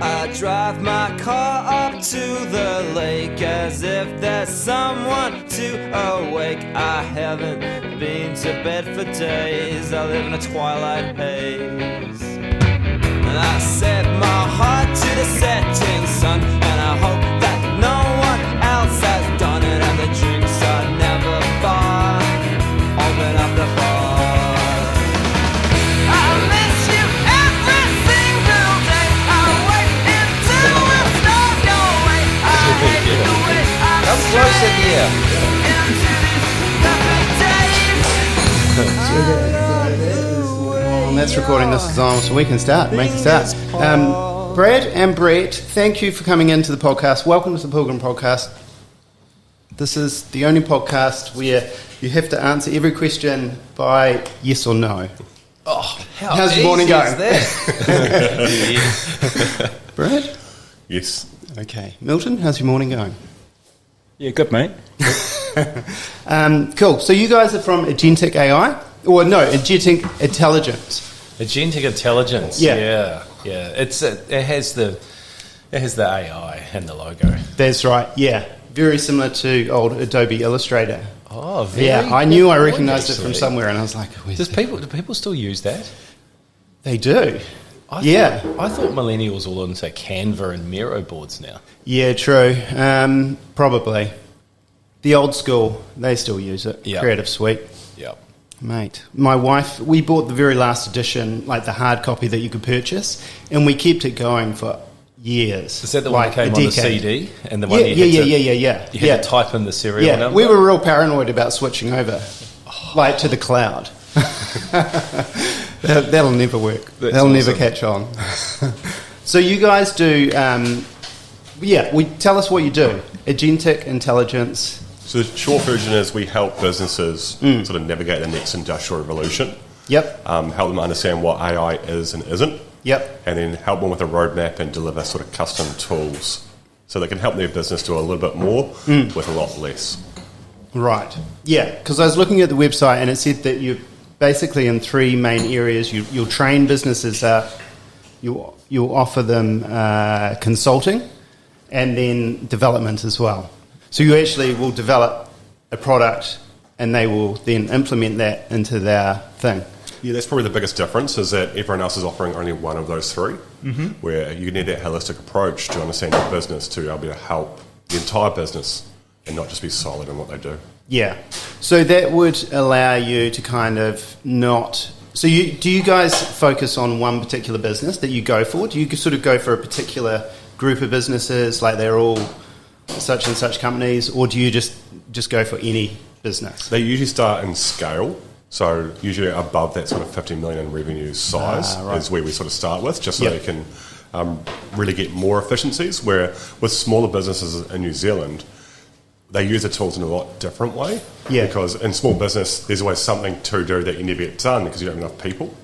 I drive my car up to the lake as if there's someone to awake. I haven't been to bed for days, I live in a twilight haze. And I set my heart to the setting sun, and I hope that no one else has done it. And the drinks are never far, open up the bar. I miss you every single day. I wait until we start your way. I hate the way I Come closer here. into these perfect days. And that's recording. This is on, so we can start. Make it start. Brad and Brett, thank you for coming into the podcast. Welcome to the Pilgrim Podcast. This is the only podcast where you have to answer every question by yes or no. Oh, how's your morning going? Brad? Yes. Okay. Milton, how's your morning going? Yeah, good, mate. Cool. So you guys are from Agentic AI? Or no, Agentic Intelligence. Agentic Intelligence. Yeah. Yeah. It has the AI and the logo. That's right, yeah. Very similar to old Adobe Illustrator. Oh, very Yeah, I knew I good recognised point, it from actually. somewhere, and I was like, Do people still use that? They do. I thought millennials all into Canva and Miro boards now. Yeah, true. Probably. The old school, they still use it. Yeah. Creative Suite. Yep. Mate, my wife, we bought the very last edition, like the hard copy that you could purchase, and we kept it going for years. Is that the one that came a on the decade. CD? And the one Yeah, you had yeah. You had to type in the serial number? We were real paranoid about switching over, like to the cloud. That'll never work. That's That'll never awesome. catch on. So you guys do, tell us what you do. Agentic Intelligence. So the short version is we help businesses sort of navigate the next industrial revolution. Yep. Help them understand what AI is and isn't. Yep. And then help them with a roadmap and deliver sort of custom tools so they can help their business do a little bit more with a lot less. Right. Yeah, because I was looking at the website and it said that you're basically in three main areas. You'll train businesses up, you'll offer them consulting, and then development as well. So you actually will develop a product and they will then implement that into their thing. Yeah, that's probably the biggest difference is that everyone else is offering only one of those three, where you need that holistic approach to understand your business to be able to help the entire business and not just be solid in what they do. Yeah. So that would allow you to kind of not... So do you guys focus on one particular business that you go for? Do you sort of go for a particular group of businesses, like they're all such and such companies, or do you just go for any business? They usually start in scale. So usually above that sort of 50 million in revenue size is where we sort of start with, just so they can really get more efficiencies, where with smaller businesses in New Zealand, they use the tools in a lot different way. Yeah. Because in small business, there's always something to do that you never get done because you don't have enough people.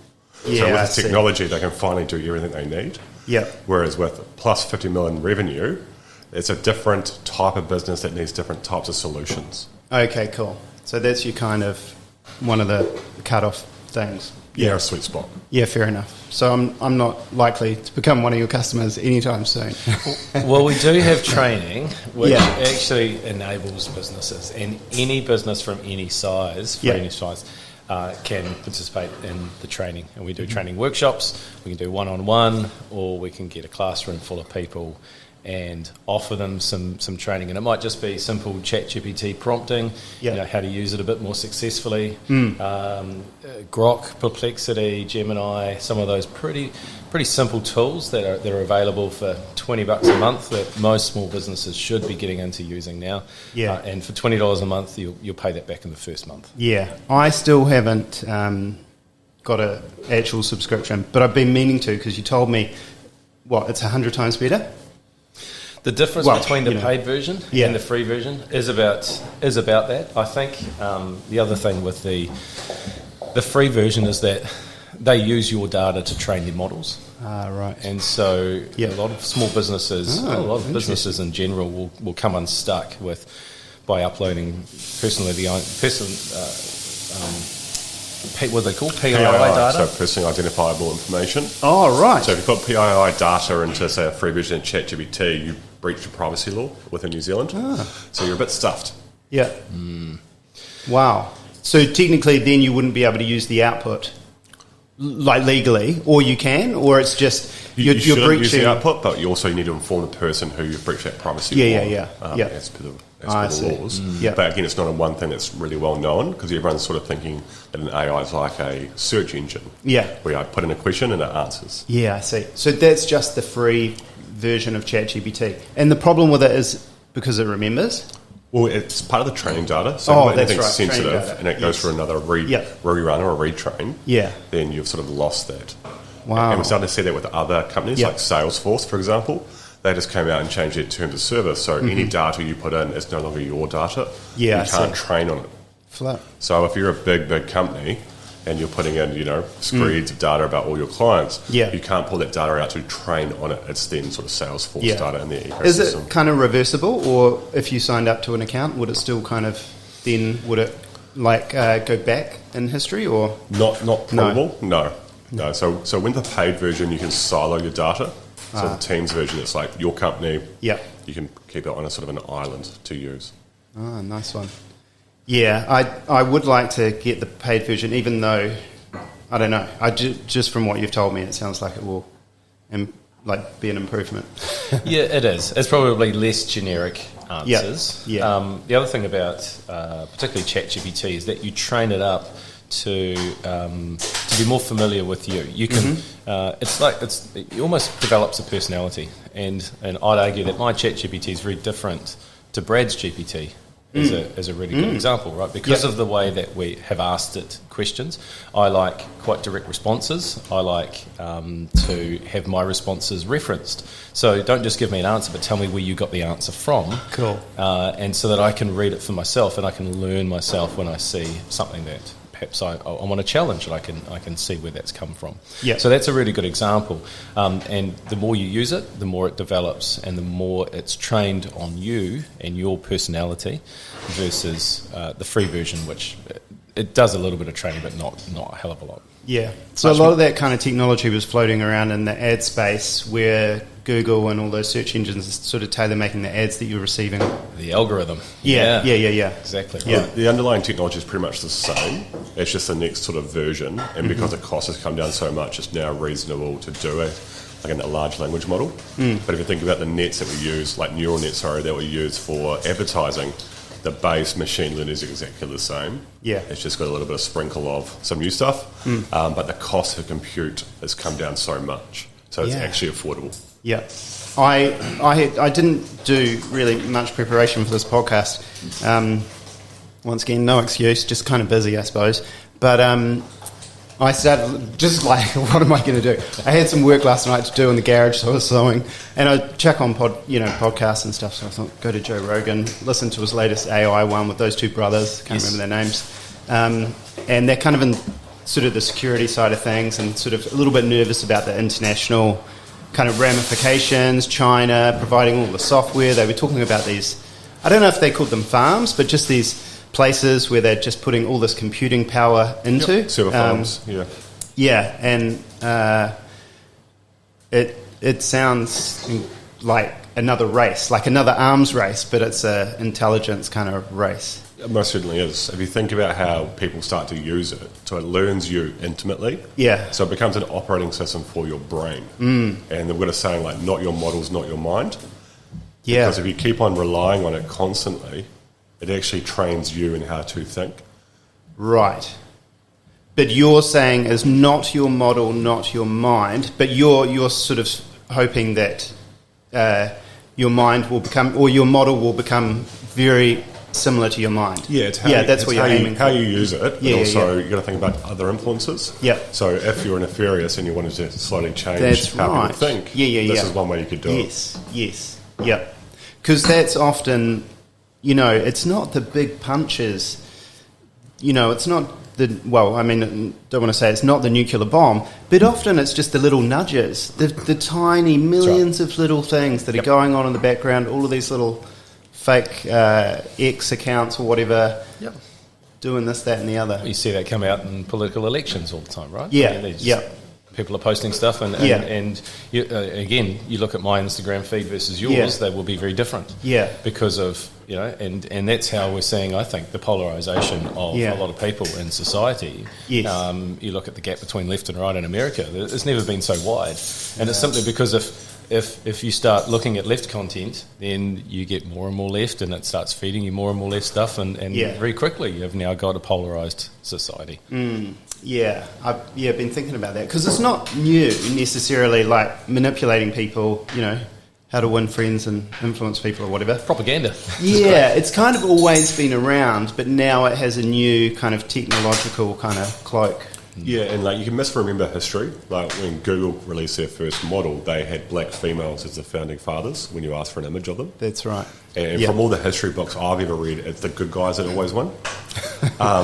Yeah, so I with see. technology, they can finally do everything they need. Yeah. Whereas with plus 50 million revenue, it's a different type of business that needs different types of solutions. Okay, cool. So that's your kind of one of the cut-off things. Yeah, a sweet spot. Yeah, fair enough. So I'm not likely to become one of your customers anytime soon. Well, we do have training which Yeah. actually enables businesses, and any business from any size, can participate in the training. And we do training workshops, we can do one-on-one, or we can get a classroom full of people and offer them some training. And it might just be simple ChatGPT prompting, how to use it a bit more successfully. Grok, Perplexity, Gemini, some of those pretty simple tools that are available for $20 a month that most small businesses should be getting into using now. Yeah. And for $20 a month, you'll pay that back in the first month. Yeah, I still haven't got an actual subscription, but I've been meaning to because you told me, it's 100 times better? The difference between the paid version and the free version is about that. I think the other thing with the free version is that they use your data to train their models. Right. And so a lot of small businesses, a lot of businesses in general will come unstuck what they call PII PII, data. so personally identifiable information. Oh, right. So if you put PII data into, say, a free version of ChatGPT, you breach the privacy law within New Zealand. So you're a bit stuffed. Yeah. Wow. So technically then you wouldn't be able to use the output, like legally, or you can, or it's just You you're shouldn't breaching... use the output, but you also need to inform the person who you've breached that privacy law as per the laws. But again, it's not a one thing that's really well known, because everyone's sort of thinking that an AI is like a search engine. Yeah. Where I put in a question and it answers. Yeah, I see. So that's just the free version of ChatGPT. And the problem with it is because it remembers? Well, it's part of the training data. So if anything's right. sensitive and it goes for another rerun or a retrain, then you've sort of lost that. Wow. And we're starting to see that with other companies like Salesforce, for example. They just came out and changed their terms of service. So any data you put in is no longer your data. You can't train on it. Flat. So if you're a big company and you're putting in, screeds of data about all your clients, you can't pull that data out to train on it. It's then sort of Salesforce data in their ecosystem. Is it kind of reversible, or if you signed up to an account, would it still kind of then, would it go back in history, or? Not probable, no. So with the paid version, you can silo your data. So the Teams version, it's like your company. You can keep it on a sort of an island to use. Ah, nice one. Yeah, I would like to get the paid version, even though, I don't know, just from what you've told me, it sounds like it will be an improvement. Yeah, it is. It's probably less generic answers. The other thing about particularly ChatGPT is that you train it up to be more familiar with you. You can it almost develops a personality, and I'd argue that my ChatGPT is very different to Brad's GPT. As a really good example, right? Because of the way that we have asked it questions. I like quite direct responses. I like to have my responses referenced. So don't just give me an answer, but tell me where you got the answer from. Cool. And so that I can read it for myself, and I can learn myself when I see something that perhaps I want to challenge, and I can see where that's come from. Yeah. So that's a really good example. And the more you use it, the more it develops, and the more it's trained on you and your personality, versus the free version, which it does a little bit of training, but not a hell of a lot. Yeah. So a lot of that kind of technology was floating around in the ad space, where Google and all those search engines are sort of tailor-making the ads that you're receiving. The algorithm. Yeah. Exactly. Right. Yeah. The underlying technology is pretty much the same. It's just the next sort of version, and because the cost has come down so much, it's now reasonable to do it like a large language model. But if you think about the nets that we use, like neural nets, that we use for advertising, the base machine learning is exactly the same. Yeah. It's just got a little bit of sprinkle of some new stuff. But the cost of compute has come down so much. So it's actually affordable. Yeah. I didn't do really much preparation for this podcast. Once again, no excuse, just kind of busy, I suppose. But I started just like, what am I going to do? I had some work last night to do in the garage, so I was sewing, and I check on podcasts and stuff. So I thought, go to Joe Rogan, listen to his latest AI one with those two brothers. Can't remember their names, and they're kind of in sort of the security side of things, and sort of a little bit nervous about the international kind of ramifications. China providing all the software. They were talking about these. I don't know if they called them farms, but just these places where they're just putting all this computing power into. Server farms, Yeah, and it sounds like another race, like another arms race, but it's a intelligence kind of race. It most certainly is. If you think about how people start to use it, so it learns you intimately. Yeah. So it becomes an operating system for your brain. And they've got a saying like, not your models, not your mind. Yeah. Because if you keep on relying on it constantly, it actually trains you in how to think. Right. But you're saying is not your model, not your mind, but you're sort of hoping that your mind will become, or your model will become very similar to your mind. Yeah, it's that's what you're aiming for. How you use it, but also you've got to think about other influences. Yeah. So if you're nefarious and you wanted to slowly change That's how right. people think, this is one way you could do it. Yes, yeah. Because that's often, it's not the big punches, it's not don't want to say it's not the nuclear bomb, but often it's just the little nudges, the tiny millions of little things that are going on in the background, all of these little fake X accounts or whatever, doing this, that, and the other. You see that come out in political elections all the time, right? Yeah, I mean, yeah. People are posting stuff, and you, again, you look at my Instagram feed versus yours; they will be very different. Yeah, because of and that's how we're seeing, I think, the polarisation of a lot of people in society. Yes. You look at the gap between left and right in America; it's never been so wide, and it's simply because if you start looking at left content, then you get more and more left, and it starts feeding you more and more left stuff, and very quickly you've now got a polarised society. Yeah, I've been thinking about that because it's not new necessarily, like manipulating people, how to win friends and influence people or whatever. Propaganda. Yeah, it's kind of always been around, but now it has a new kind of technological kind of cloak. Yeah, and like you can misremember history. Like when Google released their first model, they had black females as the founding fathers when you asked for an image of them. That's right. And from all the history books I've ever read, it's the good guys that always win.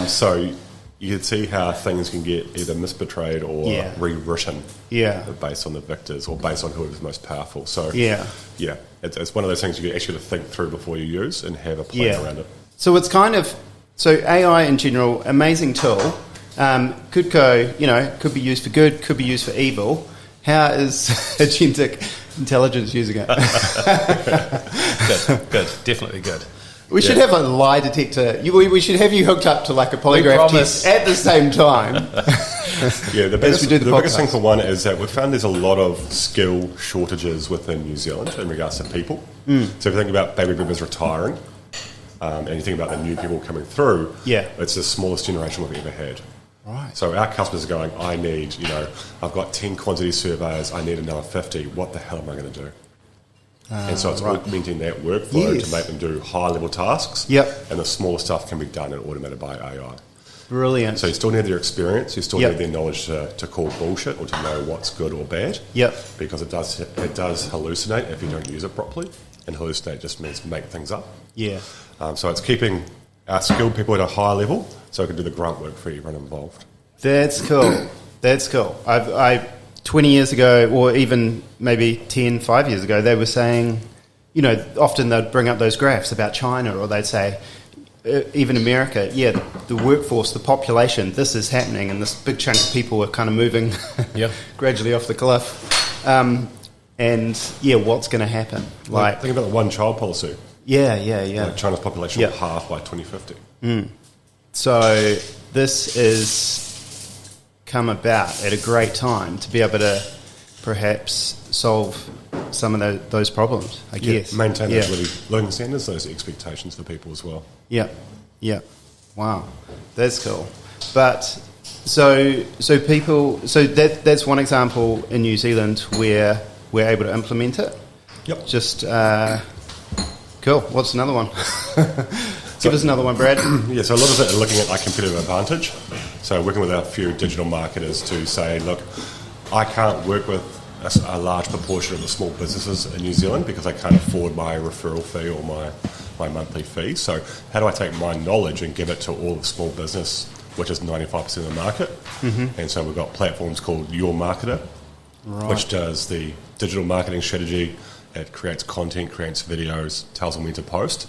So you can see how things can get either misportrayed or rewritten based on the victors or based on who is most powerful. So it's one of those things you actually got to think through before you use and have a plan around it. So it's kind of, AI in general, amazing tool. Could be used for good, could be used for evil. How is Agentic Intelligence using it? Good, definitely good. We should have a lie detector. We should have you hooked up to like a polygraph test at the same time. The biggest thing for one is that we've found there's a lot of skill shortages within New Zealand in regards to people. So if you think about baby boomers retiring, and you think about the new people coming through, it's the smallest generation we've ever had. Right. So our customers are going, I need, I've got 10 quantity surveyors, I need another 50. What the hell am I going to do? And so it's augmenting that workflow to make them do high-level tasks. Yep. And the smaller stuff can be done and automated by AI. Brilliant. So you still need their experience, you still need their knowledge to call bullshit or to know what's good or bad. Yep. Because it does hallucinate if you don't use it properly. And hallucinate just means make things up. Yeah. So it's keeping our skilled people at a high level so it can do the grunt work for everyone involved. That's cool. That's cool. I 20 years ago, or even maybe 5 years ago, they were saying, often they'd bring up those graphs about China, or they'd say, even America, the workforce, the population, this is happening, and this big chunk of people are kind of moving gradually off the cliff. What's going to happen? Like think about the one-child policy. Yeah. Like China's population will halve by 2050. So this is come about at a great time to be able to perhaps solve some of those problems, I guess. Maintain those living standards, those expectations for people as well. Yeah. Wow, that's cool. But so that's one example in New Zealand where we're able to implement it. Yep. Just cool. What's another one? Give us another one, Brad. So a lot of it are looking at like competitive advantage. So working with a few digital marketers to say, look, I can't work with a large proportion of the small businesses in New Zealand because I can't afford my referral fee or my monthly fee. So how do I take my knowledge and give it to all of small business, which is 95% of the market? And so we've got platforms called Your Marketer, which does the digital marketing strategy. It creates content, creates videos, tells them when to post,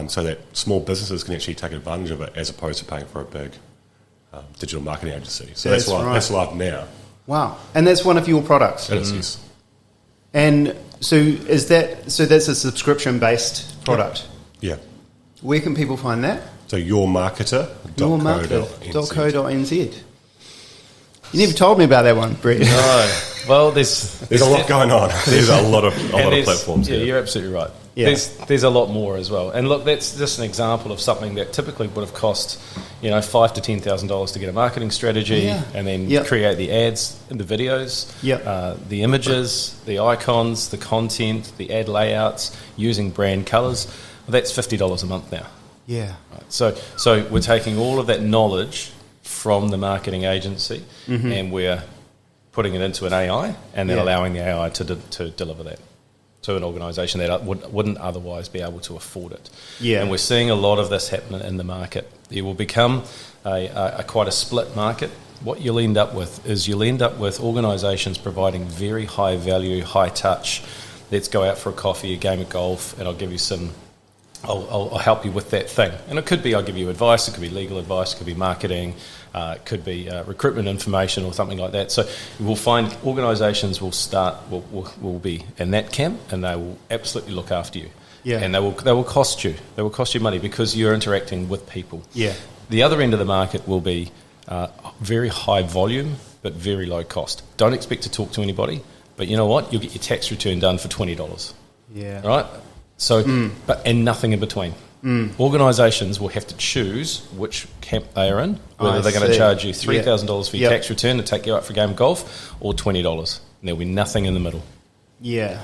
so that small businesses can actually take advantage of it as opposed to paying for a big digital marketing agency. So that's live now. Wow. And that's one of your products? It is, yes. And so that's a subscription-based product? Yeah. Where can people find that? So yourmarketer.co.nz. You never told me about that one, Brett. No. Well, there's a lot going on. There's a lot of platforms. Yeah, you're absolutely right. Yeah. There's a lot more as well. And look, that's just an example of something that typically would have cost, $5,000 to $10,000 to get a marketing strategy, and then create the ads and the videos, the images, the icons, the content, the ad layouts, using brand colours. Well, that's $50 a month now. Yeah. Right. So we're taking all of that knowledge from the marketing agency, and we're putting it into an AI, and then allowing the AI to deliver that to an organisation that wouldn't otherwise be able to afford it. Yeah. And we're seeing a lot of this happening in the market. It will become quite a split market. What you'll end up with is organisations providing very high value, high touch. Let's go out for a coffee, a game of golf, and I'll give you some I'll help you with that thing. And it could be I'll give you advice, it could be legal advice, it could be marketing, it could be recruitment information or something like that. So we'll find organisations will be in that camp, and they will absolutely look after you. Yeah. And they will cost you. They will cost you money because you're interacting with people. Yeah. The other end of the market will be very high volume but very low cost. Don't expect to talk to anybody, but you know what? You'll get your tax return done for $20. Yeah. Right? So, and nothing in between. Organisations will have to choose which camp they are in, whether they're going to charge you $3,000 for your tax return to take you out for a game of golf, or $20. And there'll be nothing in the middle. Yeah.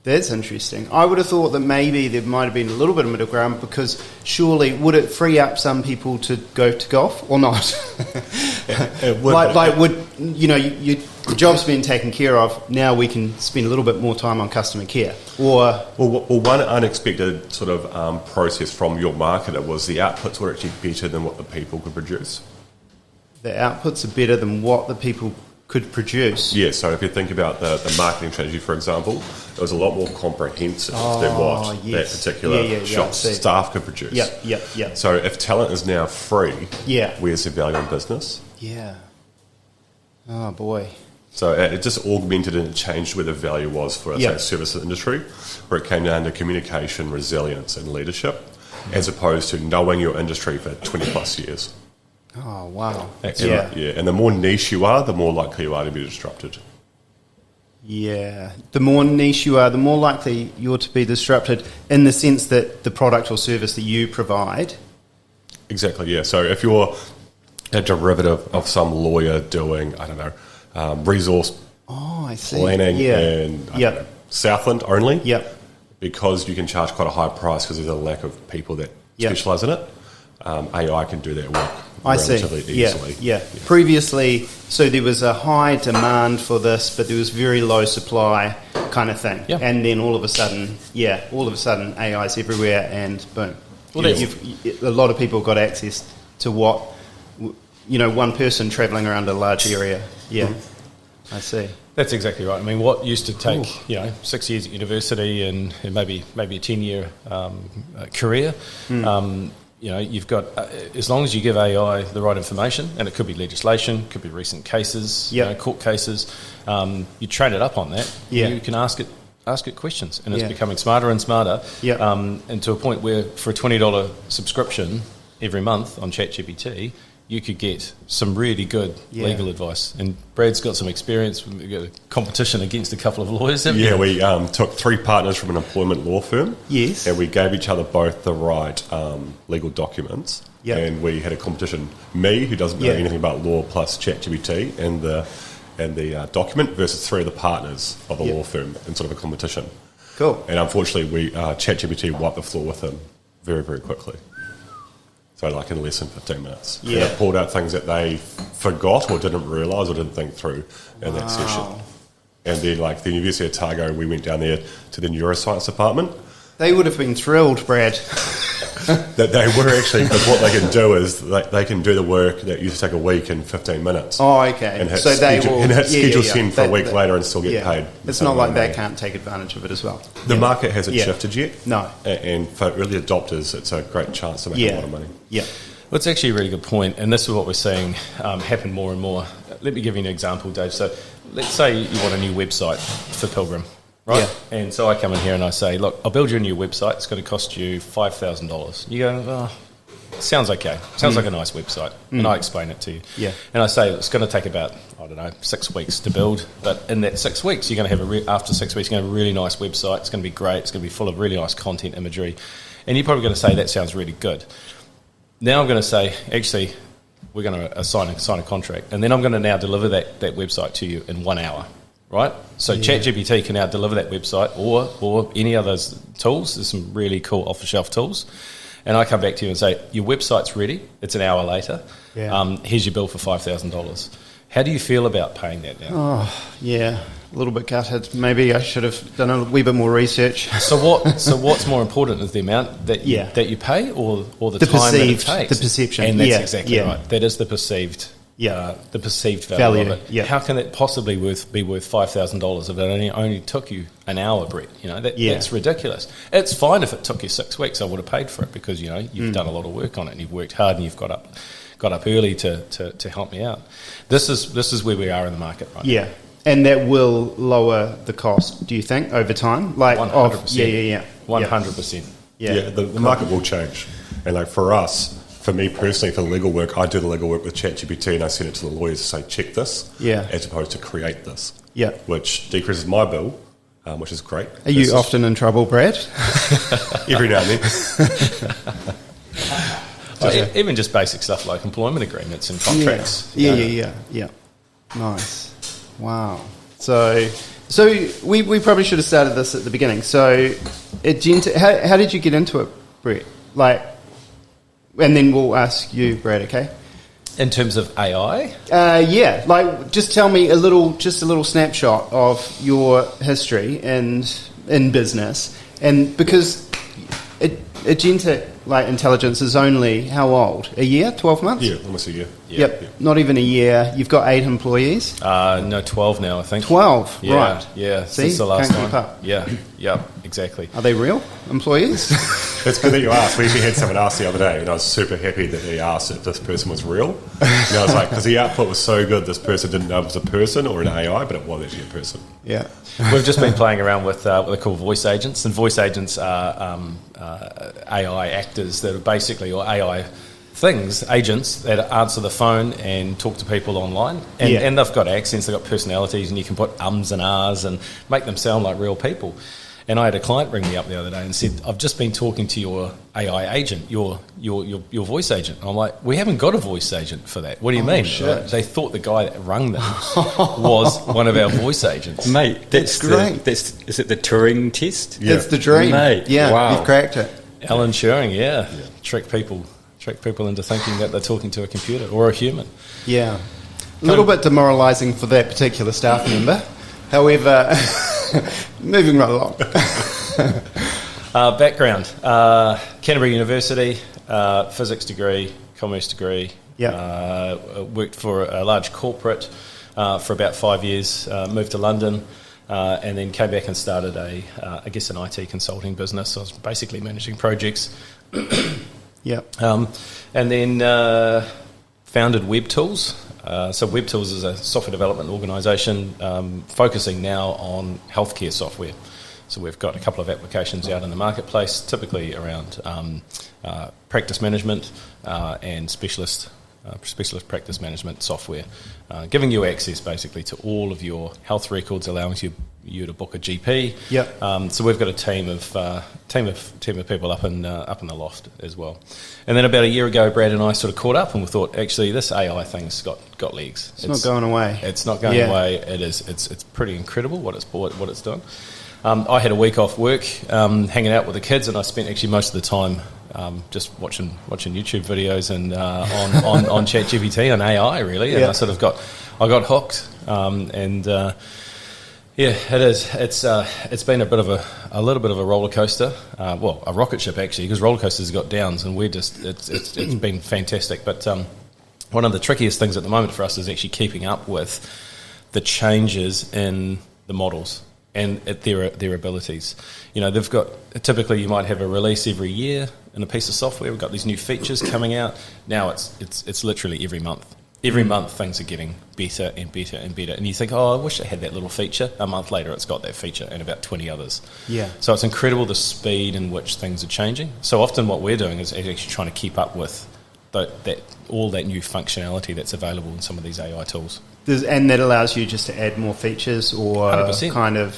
That's interesting. I would have thought that maybe there might have been a little bit of middle ground, because surely would it free up some people to go to golf or not? It would. Would you know, your job's been taken care of, now we can spend a little bit more time on customer care? Or Well, one unexpected sort of process from your marketer was the outputs were actually better than what the people could produce. the outputs are better than what the people could produce. Yeah, so if you think about the marketing strategy, for example, it was a lot more comprehensive than what that particular shop's staff could produce. Yeah. So if talent is now free, Yeah. where's the value in business? Yeah. Oh, boy. So it just augmented and changed where the value was for say, services industry, where it came down to communication, resilience and leadership, as opposed to knowing your industry for 20 plus years. Oh, wow. Yeah. And the more niche you are, the more likely you are to be disrupted. Yeah. The more niche you are, the more likely you're to be disrupted, in the sense that the product or service that you provide. Exactly, yeah. So if you're a derivative of some lawyer doing, I don't know, resource planning in Southland only, because you can charge quite a high price because there's a lack of people that specialise in it, AI can do that work relatively easily. Yeah. Previously, so there was a high demand for this, but there was very low supply kind of thing. Yeah. And then all of a sudden AI's everywhere, and boom. Well, a lot of people got access to what, one person travelling around a large area. Yeah, I see. That's exactly right. I mean, what used to take 6 years at university and maybe a 10-year career, you've got as long as you give AI the right information, and it could be legislation, could be recent cases, court cases. You train it up on that. You can ask it questions, and it's becoming smarter and smarter. And to a point where for a $20 subscription every month on ChatGPT, you could get some really good legal advice. And Brad's got some experience. We've got a competition against a couple of lawyers, haven't you? We took 3 partners from an employment law firm. Yes. And we gave each other both the right legal documents. And we had a competition, me, who doesn't know anything about law, plus ChatGPT, and the document, versus 3 of the partners of the law firm in sort of a competition. Cool. And unfortunately, ChatGPT wiped the floor with him very, very quickly. So like in less than 15 minutes. And it pulled out things that they forgot or didn't realise or didn't think through in that session. And then like the University of Otago, we went down there to the neuroscience department. They would have been thrilled, Brad. That they were actually, because what they can do is they can do the work that used to take a week in 15 minutes. Oh, okay. And hit schedule send for a week later and still get paid. It's not like they can't take advantage of it as well. The market hasn't shifted yet. No. And for early adopters, it's a great chance to make a lot of money. Yeah. Well, it's actually a really good point, and this is what we're seeing happen more and more. Let me give you an example, Dave. So let's say you want a new website for Pilgrim, right? Yeah. And so I come in here and I say, look, I'll build you a new website. It's going to cost you $5,000. You go, sounds okay. Sounds like a nice website. And I explain it to you. Yeah. And I say it's going to take about, 6 weeks to build. But in that 6 weeks, you're going to have after 6 weeks, you're going to have a really nice website. It's going to be great. It's going to be full of really nice content, imagery. And you're probably going to say, that sounds really good. Now I'm going to say, actually, we're going to sign a contract. And then I'm going to now deliver that website to you in 1 hour. Right? So ChatGPT can now deliver that website or any other tools. There's some really cool off-the-shelf tools. And I come back to you and say, your website's ready. It's an hour later. Yeah. Here's your bill for $5,000. How do you feel about paying that now? Oh, yeah. A little bit gutted. Maybe I should have done a wee bit more research. So what's more important is the amount that you pay or the time that it takes? The perception. And that's exactly right. That is the perceived the perceived value of it. Yeah. How can it possibly be worth $5,000 if it only took you an hour, Brett? That's ridiculous. It's fine if it took you 6 weeks. I would have paid for it because you've done a lot of work on it and you've worked hard and you've got up early to help me out. This is where we are in the market right now. Yeah. And that will lower the cost, do you think, over time? 100%. 100%. Yeah. The market will change. And for me personally, for the legal work, I do the legal work with ChatGPT and I send it to the lawyers to say, check this, as opposed to create this, which decreases my bill, which is great. Are you often in trouble, Brad? Every now and then. Even just basic stuff like employment agreements and contracts. Yeah. Nice. Wow. So we probably should have started this at the beginning. So, how did you get into it, Brett? And then we'll ask you, Brad. Okay. In terms of AI, just tell me a little snapshot of your history in business, and because Agentic Intelligence is only how old? A year? 12 months? Yeah, almost a year. Yep. Not even a year. You've got 8 employees? No, 12 now, I think. 12, right. Yeah, See, since the last can't keep time. up. Yeah, exactly. Are they real employees? It's good that you asked. We actually had someone ask the other day, and I was super happy that he asked if this person was real. And I was like, because the output was so good, this person didn't know it was a person or an AI, but it was actually a person. Yeah. We've just been playing around with what they call voice agents, and voice agents are AI actors that are basically, or AI agents that answer the phone and talk to people online. And they've got accents, they've got personalities, and you can put ums and ahs and make them sound like real people. And I had a client ring me up the other day and said, I've just been talking to your AI agent, your voice agent. And I'm like, we haven't got a voice agent for that. What do you mean? Shit. They thought the guy that rung them was one of our voice agents. Mate, that's great. Is it the Turing test? Yeah. It's the dream. Mate, yeah, wow. You've cracked it. Alan Turing, trick people into thinking that they're talking to a computer or a human. Yeah. A little bit demoralising for that particular staff member. However, moving right along. Background, Canterbury University, physics degree, commerce degree. Worked for a large corporate for about 5 years, moved to London, and then came back and started an IT consulting business. So I was basically managing projects. And then founded Web Tools. So Web Tools is a software development organisation focusing now on healthcare software. So we've got a couple of applications out in the marketplace, typically around practice management and specialist practice management software, giving you access basically to all of your health records, allowing you to book a GP. So we've got a team of people up in the loft as well. And then about a year ago, Brad and I sort of caught up and we thought, actually, this AI thing's got legs. It's not going away. It's not going away. It is. It's pretty incredible what it's done. I had a week off work, hanging out with the kids, and I spent actually most of the time just watching YouTube videos and on ChatGPT and AI really, and I sort of got hooked, it is. It's been a little bit of a roller coaster, a rocket ship actually, because roller coasters have got downs, and it's been fantastic. But one of the trickiest things at the moment for us is actually keeping up with the changes in the models and at their abilities. They've got, typically you might have a release every year in a piece of software. We've got these new features coming out. Now it's literally every month. Every month things are getting better and better and better. And you think, I wish I had that little feature. A month later it's got that feature and about 20 others. Yeah. So it's incredible the speed in which things are changing. So often what we're doing is actually trying to keep up with all that new functionality that's available in some of these AI tools. And that allows you just to add more features or 100%. Kind of...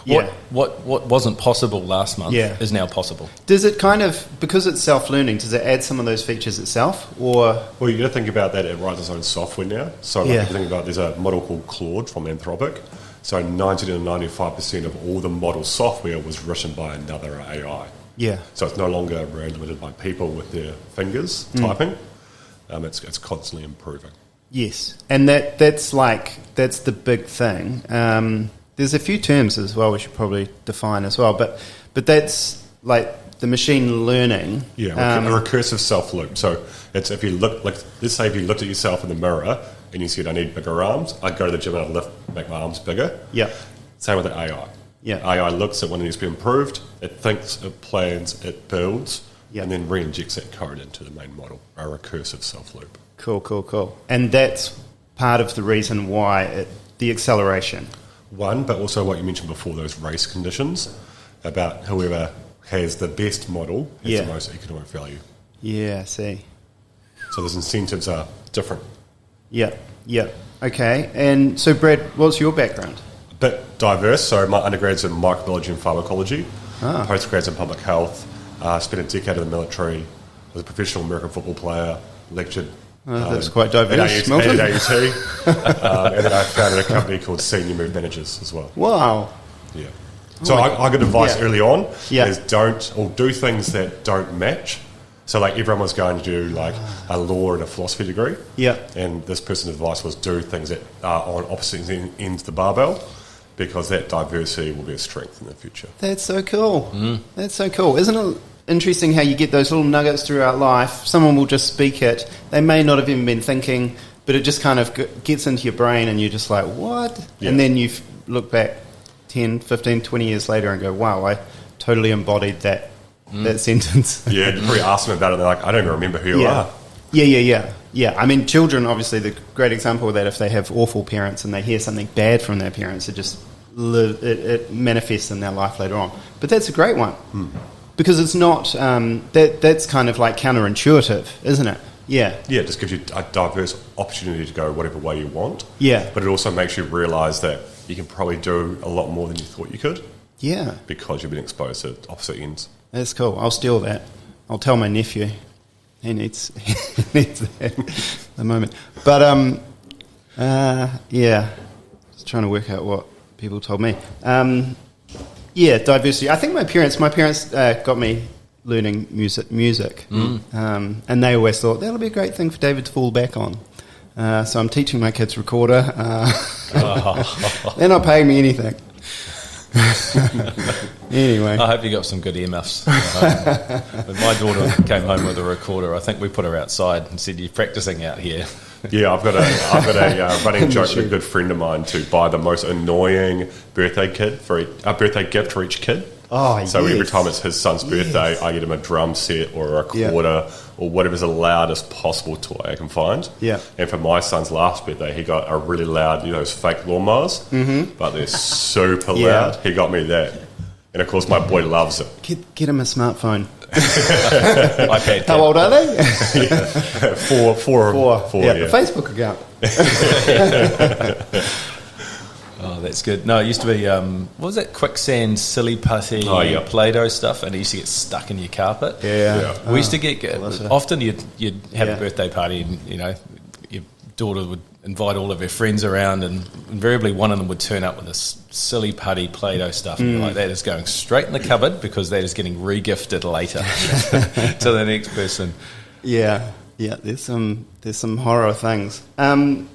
What wasn't possible last month is now possible. Does it kind of, because it's self-learning, does it add some of those features itself? Or well, you got to think about that. It writes its own software now. So if you think about, there's a model called Claude from Anthropic. So 90 to 95% of all the model software was written by another AI. Yeah. So it's no longer limited by people with their fingers typing. It's constantly improving. Yes, and that's the big thing. There's a few terms as well we should probably define as well, but that's like the machine learning. Yeah, a recursive self loop. So it's if you look like, let's say if you looked at yourself in the mirror and you said, I need bigger arms, I'd go to the gym and I'd make my arms bigger. Yeah. Same with the AI. Yeah. AI looks at what needs to be improved, it thinks, it plans, it builds, Yeah. and then re-injects that code into the main model, a recursive self loop. Cool. And that's part of the reason why the acceleration. One, but also what you mentioned before, those race conditions about whoever has the best model has the most economic value. Yeah, I see. So those incentives are different. Yeah. Okay. And so, Brad, what's your background? A bit diverse. So my undergrad's in microbiology and pharmacology, postgrad's in public health. Spent a decade in the military. Was a professional American football player. Lectured. That's quite diverse. At AUT, and then I founded a company called Senior Move Managers as well. Wow. Yeah. So I got advice early on is do things that don't match. So like everyone was going to do like a law and a philosophy degree. Yeah. And this person's advice was do things that are on opposite ends of the barbell, because that diversity will be a strength in the future. That's so cool. That's so cool. Isn't it interesting how you get those little nuggets throughout life? Someone will just speak it. They may not have even been thinking, but it just kind of gets into your brain and you're just like, what? Yeah. And then you look back 10, 15, 20 years later and go, wow, I totally embodied that sentence. Yeah, you probably ask them about it and they're like, I don't even remember who you are. Yeah. I mean, children, obviously, the great example of that, if they have awful parents and they hear something bad from their parents, it manifests in their life later on. But that's a great one. Because it's not, that's kind of like counterintuitive, isn't it? Yeah. Yeah, it just gives you a diverse opportunity to go whatever way you want. Yeah. But it also makes you realise that you can probably do a lot more than you thought you could. Yeah. Because you've been exposed to opposite ends. That's cool. I'll steal that. I'll tell my nephew. He needs that at the moment. But, just trying to work out what people told me. Diversity. I think my parents got me learning music. And they always thought, that'll be a great thing for David to fall back on. So I'm teaching my kids recorder. They're not paying me anything. Anyway. I hope you got some good earmuffs. When my daughter came home with a recorder, I think we put her outside and said, you're practising out here. Yeah, I've got a running joke with a good friend of mine to buy the most annoying birthday gift for each kid. Oh, so every time it's his son's birthday, I get him a drum set or a recorder or whatever's the loudest possible toy I can find. Yeah. And for my son's last birthday, he got a really loud, those fake lawnmowers, but they're super loud. He got me that. And of course, my boy loves it. Get him a smartphone. iPad. How old are they? Four. The Facebook account. Oh, that's good. No, it used to be, what was that, quicksand, silly putty, Play-Doh stuff, and it used to get stuck in your carpet. Yeah. We used to get, often you'd have a birthday party and, your daughter would invite all of her friends around and invariably one of them would turn up with this silly putty Play-Doh stuff and you're like, that is going straight in the cupboard because that is getting re-gifted later to the next person. Yeah, there's some horror things. So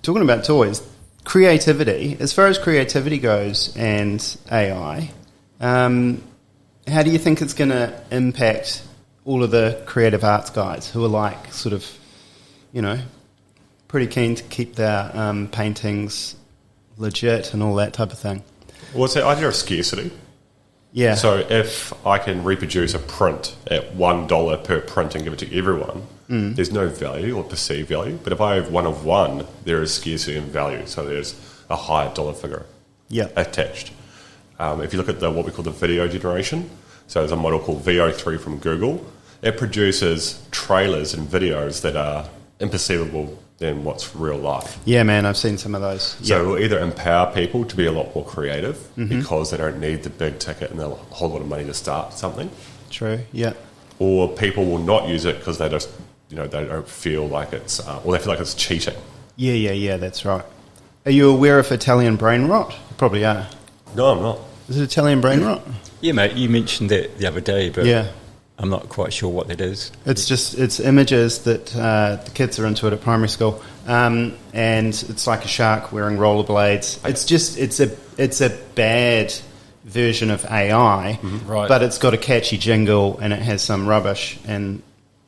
talking about toys, creativity, as far as creativity goes and AI, how do you think it's going to impact all of the creative arts guys who are like sort of, pretty keen to keep their paintings legit and all that type of thing? Well, it's the idea of scarcity. Yeah. So if I can reproduce a print at $1 per print and give it to everyone, there's no value or perceived value. But if I have one of one, there is scarcity and value. So there's a higher dollar figure attached. If you look at what we call the video generation, so there's a model called VO3 from Google. It produces trailers and videos that are imperceivable than what's real life. Yeah, man, I've seen some of those. So it will either empower people to be a lot more creative because they don't need the big ticket and a whole lot of money to start something. True, yeah. Or people will not use it because they just, they don't feel like it's, or they feel like it's cheating. Yeah, that's right. Are you aware of Italian brain rot? You probably are. No, I'm not. Is it Italian brain rot? Yeah, mate, you mentioned it the other day, but yeah. I'm not quite sure what that is. It's images that the kids are into it at primary school, and it's like a shark wearing rollerblades. It's a bad version of AI, Right. but it's got a catchy jingle and it has some rubbish, and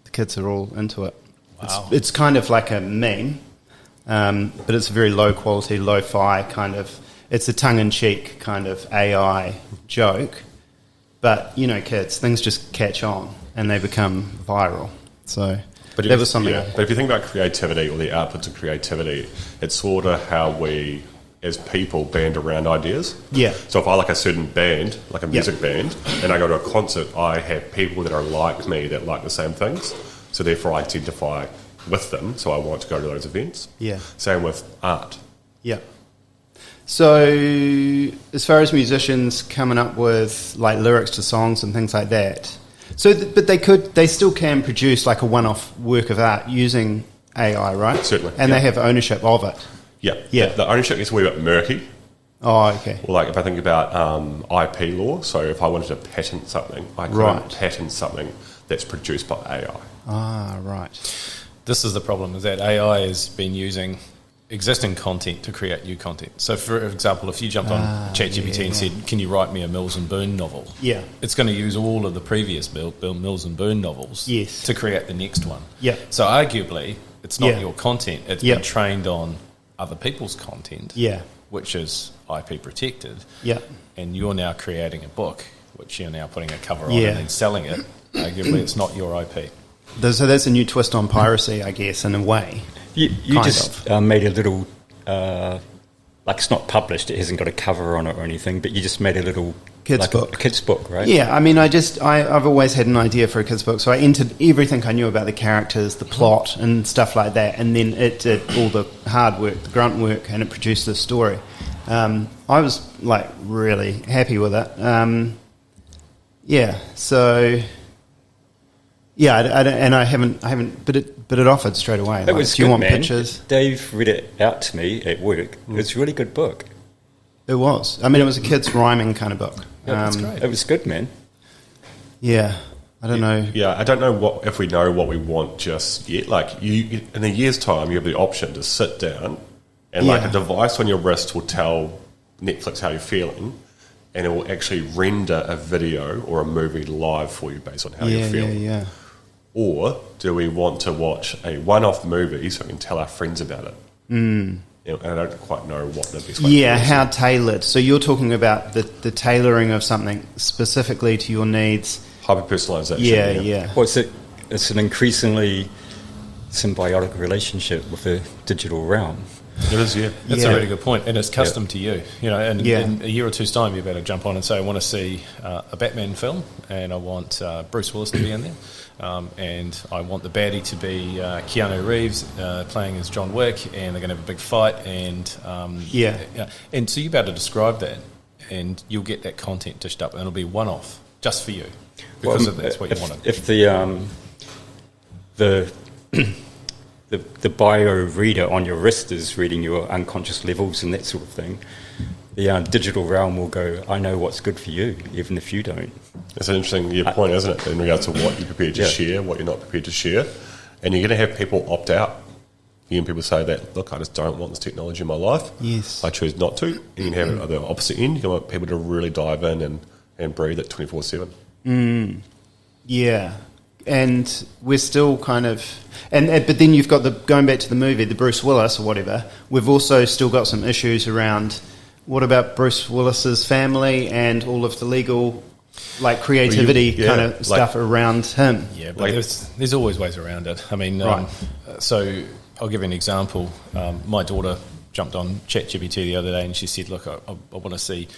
the kids are all into it. Wow. It's kind of like a meme, but it's a very low quality, lo-fi kind of. It's a tongue-in-cheek kind of AI joke, but you know, kids, things just catch on and they become viral. So that was something. Yeah. But if you think about creativity or the outputs of creativity, it's sort of how we, as people, band around ideas. Yeah. So if I like a certain band, like a music band, and I go to a concert, I have people that are like me that like the same things. So therefore I identify with them, so I want to go to those events. Yeah. Same with art. Yeah. So as far as musicians coming up with like lyrics to songs and things like that, but they still can produce like a one-off work of art using AI, right? Certainly. And they have ownership of it. Yeah. Yeah. The ownership gets a wee bit murky. Oh, okay. Or like if I think about IP law, so if I wanted to patent something, I couldn't Right. patent something that's produced by AI. Ah, right. This is the problem, is that AI has been using existing content to create new content. So, for example, if you jumped on ChatGPT and said, can you write me a Mills and Boon novel? Yeah. It's going to use all of the previous Mills and Boon novels Yes. to create the next one. Yeah. So, arguably, it's not Yeah. your content. It's Yeah. been trained on other people's content, Yeah. which is IP protected. Yeah. And you're now creating a book, which you're now putting a cover on Yeah. and then selling it. Arguably, it's not your IP. So that's a new twist on piracy, I guess, in a way. You Kind just made a little, like it's not published, it hasn't got a cover on it or anything, but you just made a little... Kids' like book. A kid's book, right? Yeah, I mean, I've always had an idea for a kid's book, so I entered everything I knew about the characters, the plot, and stuff like that, and then it did all the hard work, the grunt work, and it produced this story. I was like really happy with it. I haven't, but it offered straight away. It was do you good, want man. pictures? Dave read it out to me at work. It's a really good book. It was. I mean, it was a kid's rhyming kind of book. Yeah, that's great. It was good, man. Yeah, I don't know. Yeah, I don't know if we know what we want just yet. Like, you, in a year's time, you have the option to sit down and, like, Yeah. a device on your wrist will tell Netflix how you're feeling, and it will actually render a video or a movie live for you based on how you're feeling. Yeah. Or do we want to watch a one-off movie so we can tell our friends about it? And I don't quite know what the best way Yeah, to do it. how tailored. So you're talking about the tailoring of something specifically to your needs. Hyper-personalisation. Yeah. Well, it's an increasingly symbiotic relationship with the digital realm. It is, yeah. That's Yeah. a really good point, and it's custom to you. You know, and Yeah. in a year or two's time, you better jump on and say, I want to see a Batman film, and I want Bruce Willis to be in there, and I want the baddie to be Keanu Reeves playing as John Wick, and they're going to have a big fight, and and so you better describe that, and you'll get that content dished up, and it'll be one-off just for you because that's what you wanted. If the bio reader on your wrist is reading your unconscious levels and that sort of thing, the digital realm will go, I know what's good for you, even if you don't. It's an interesting point, isn't it, in regards to what you're prepared to share, what you're not prepared to share. And you're going to have people opt out. You can people say that, look, I just don't want this technology in my life. Yes. I choose not to. And you can have it at the opposite end. You want people to really dive in and breathe it 24/7. Yeah. And we're still kind of... But then you've got going back to the movie, the Bruce Willis or whatever, we've also still got some issues around what about Bruce Willis's family and all of the legal, like, creativity kind of stuff around him. Yeah, but there's always ways around it. I mean, so I'll give you an example. My daughter jumped on ChatGPT the other day and she said, look, I want to see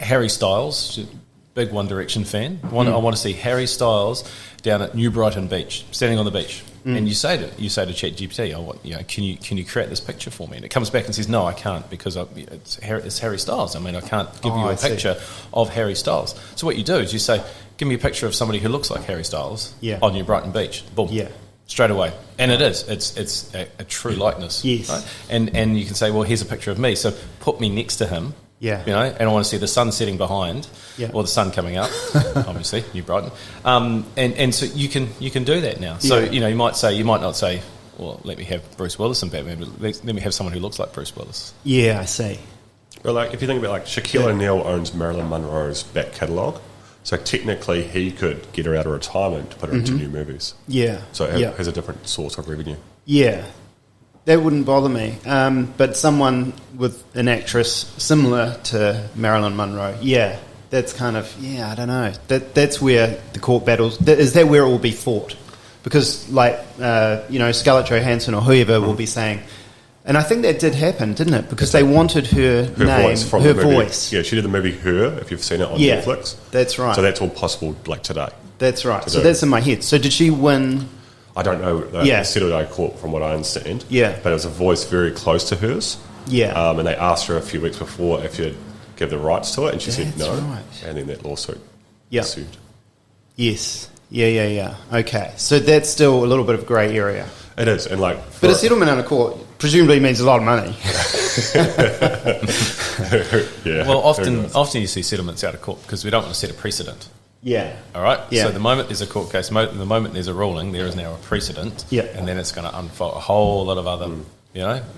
Harry Styles, she's a big One Direction fan. I want to see Harry Styles down at New Brighton Beach, standing on the beach. And you say to ChatGPT, can you create this picture for me? And it comes back and says, no, I can't because it's Harry Styles. I mean, I can't give you a picture of Harry Styles. So what you do is you say, give me a picture of somebody who looks like Harry Styles on New Brighton Beach. Boom. Yeah. Straight away. And it is. It's a true likeness. Yes. Right? And you can say, well, here's a picture of me. So put me next to him. Yeah. You know, and I want to see the sun setting behind, or the sun coming up, obviously, New Brighton. And so you can do that now. So, you know, you might not say, well, let me have Bruce Willis and Batman, but let me have someone who looks like Bruce Willis. Yeah, I see. Well, like if you think about like Shaquille O'Neal owns Marilyn Monroe's back catalogue, so technically he could get her out of retirement to put her into new movies. Yeah. So it has a different source of revenue. Yeah. That wouldn't bother me. But someone with an actress similar to Marilyn Monroe, that's kind of, I don't know. That's where the court battles, is that where it will be fought? Because, like, Scarlett Johansson or whoever will be saying, and I think that did happen, didn't it? Because they wanted her name, voice from her the movie. voice. Yeah, she did the movie Her, if you've seen it on Netflix. That's right. So that's all possible, like, today. That's right. So that's in my head. So did she win? I don't know. They settled out of court from what I understand. Yeah. But it was a voice very close to hers. Yeah. And they asked her a few weeks before if you'd give the rights to it, and she said no. Right. And then that lawsuit ensued. Yes. Yeah. Okay. So that's still a little bit of grey area. It is, and like, but a settlement out of court presumably means a lot of money. Well, often you see settlements out of court because we don't want to set a precedent. Yeah. All right. Yeah. So the moment there's a court case, the moment there's a ruling, there is now a precedent. Yeah. And then it's going to unfold a whole lot of other,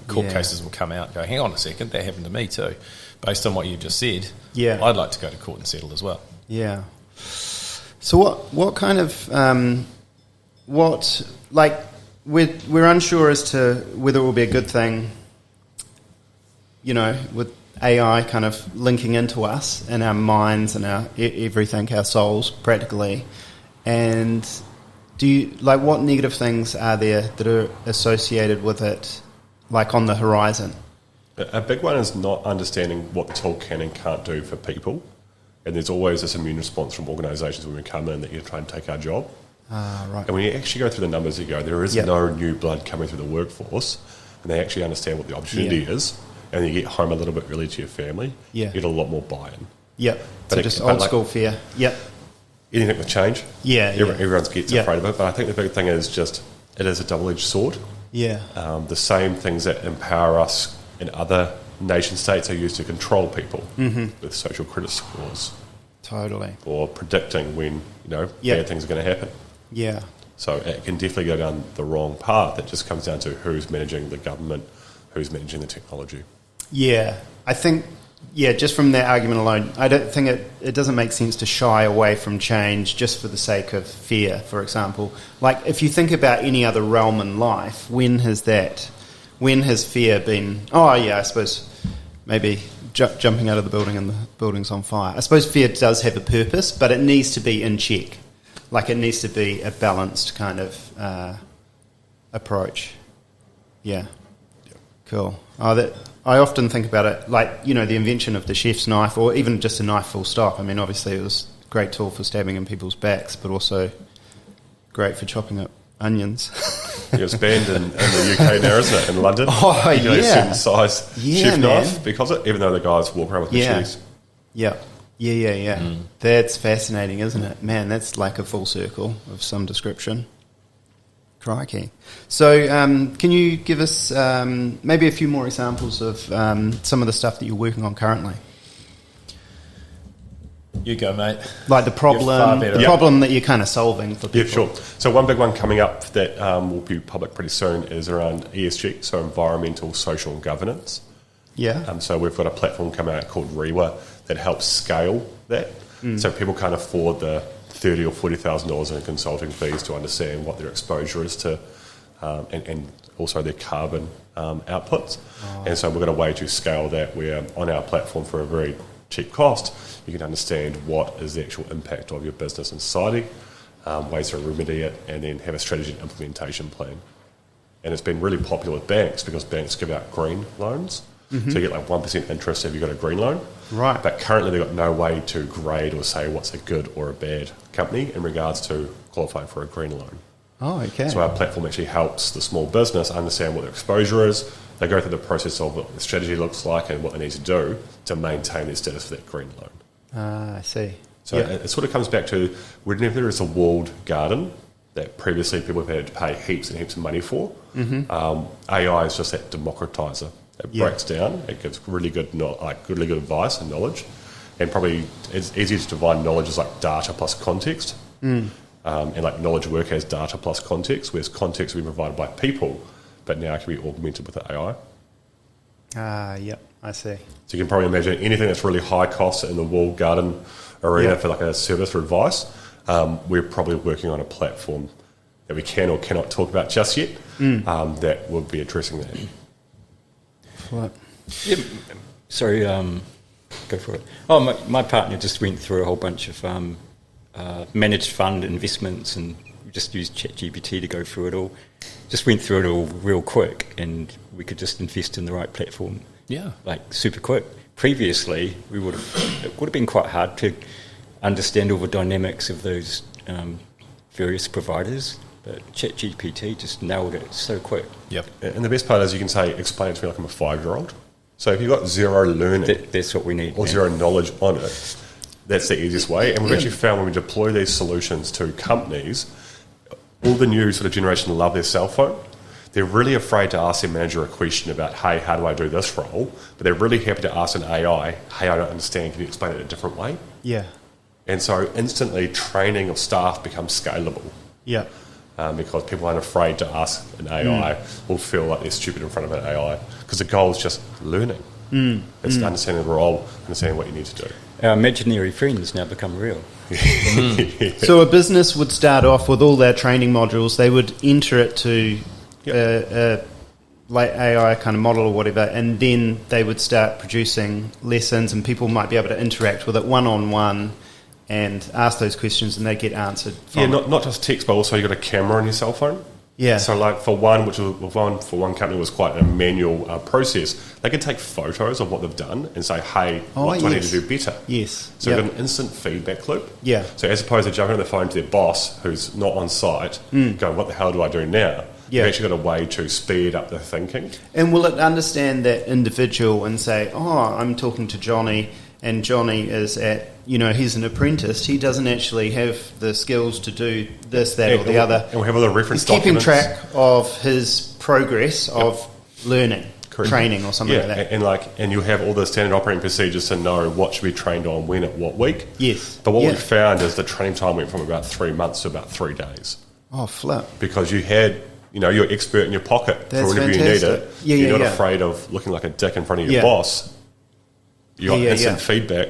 court cases will come out and go, hang on a second, that happened to me too. Based on what you just said, I'd like to go to court and settle as well. Yeah. So what kind of we're unsure as to whether it will be a good thing, with AI kind of linking into us and our minds and our everything, our souls practically. And what negative things are there that are associated with it, like on the horizon? A big one is not understanding what the tool can and can't do for people. And there's always this immune response from organisations when we come in that you try and take our job. Right. And when you actually go through the numbers, you go, there is no new blood coming through the workforce, and they actually understand what the opportunity is, and you get home a little bit early to your family, you get a lot more buy-in. Yep. So just old school fear. Yep. Anything with change. Everyone gets afraid of it, but I think the big thing is just it is a double-edged sword. Yeah. The same things that empower us in other nation states are used to control people with social credit scores. Totally. Or predicting when, bad things are going to happen. Yeah. So it can definitely go down the wrong path. It just comes down to who's managing the government, who's managing the technology. Yeah. I think, just from that argument alone, I don't think it doesn't make sense to shy away from change just for the sake of fear, for example. Like, if you think about any other realm in life, when has fear been, I suppose maybe jumping out of the building and the building's on fire. I suppose fear does have a purpose, but it needs to be in check. Like, it needs to be a balanced kind of approach. Yeah. Cool. I often think about it like, the invention of the chef's knife, or even just a knife full stop. I mean, obviously it was a great tool for stabbing in people's backs, but also great for chopping up onions. It's banned in the UK now, isn't it? In London. Oh, you get a certain size chef knife because of it, even though the guys walk around with machetes. Yeah. That's fascinating, isn't it? Man, that's like a full circle of some description. Crikey. So can you give us maybe a few more examples of some of the stuff that you're working on currently? You go, mate. Like the problem that you're kind of solving for people. Yeah, sure. So one big one coming up that will be public pretty soon is around ESG, so environmental, social and governance. Yeah. So we've got a platform coming out called Rewa that helps scale that. So people can't afford the $30,000 or $40,000 in consulting fees to understand what their exposure is to, and also their carbon outputs. And so we've got a way to scale that where on our platform for a very cheap cost, you can understand what is the actual impact of your business and society, ways to remedy it, and then have a strategy and implementation plan. And it's been really popular with banks because banks give out green loans. So you get like 1% interest if you've got a green loan. Right. But currently they've got no way to grade or say what's a good or a bad company in regards to qualifying for a green loan. Oh, okay. So our platform actually helps the small business understand what their exposure is. They go through the process of what the strategy looks like and what they need to do to maintain their status for that green loan. I see. So it sort of comes back to whenever there is a walled garden that previously people have had to pay heaps and heaps of money for, AI is just that democratizer. It breaks down. It gives really good advice and knowledge, and probably it's easier to define knowledge as like data plus context, and like knowledge work has data plus context, whereas context will be provided by people, but now it can be augmented with the AI. Yep. I see. So you can probably imagine anything that's really high cost in the walled garden arena for like a service or advice. We're probably working on a platform that we can or cannot talk about just yet that would be addressing that. What? Yeah, sorry, go for it. Oh, my partner just went through a whole bunch of managed fund investments, and we just used ChatGPT to go through it all. Just went through it all real quick, and we could just invest in the right platform. Yeah, like super quick. Previously, it would have been quite hard to understand all the dynamics of those various providers. But ChatGPT just nailed it so quick. Yep. And the best part is you can say, explain it to me like I'm a 5-year-old. So if you've got zero learning, That's what we need. or zero knowledge on it, that's the easiest way. And we've actually found when we deploy these solutions to companies, all the new sort of generation love their cell phone. They're really afraid to ask their manager a question about, hey, how do I do this role? But they're really happy to ask an AI, hey, I don't understand, can you explain it a different way? Yeah. And so instantly training of staff becomes scalable. Yeah. Because people aren't afraid to ask an AI or feel like they're stupid in front of an AI. Because the goal is just learning. It's understanding the role, understanding what you need to do. Our imaginary friends now become real. So a business would start off with all their training modules. They would enter it to a like AI kind of model or whatever, and then they would start producing lessons, and people might be able to interact with it one-on-one and ask those questions, and they get answered from it. Not just text, but also you've got a camera on your cell phone. Yeah. So like for one company was quite a manual process, they can take photos of what they've done and say, hey, what do I need to do better? Yes. So you've got an instant feedback loop. Yeah. So as opposed to jumping on the phone to their boss who's not on site, going, what the hell do I do now? Yeah. You've actually got a way to speed up the thinking. And will it understand that individual and say, oh, I'm talking to Johnny, and Johnny is at, he's an apprentice. He doesn't actually have the skills to do this, that, or the other. And we'll have other reference He's keeping documents. track of his progress of learning, training or something like that. And you'll have all the standard operating procedures to know what should be trained on when at what week. Yes. But what we found is the training time went from about 3 months to about 3 days. Oh, flip. Because you had, your expert in your pocket That's for whenever fantastic. you need it. Yeah, You're yeah, not yeah. afraid of looking like a dick in front of your boss. You got instant feedback.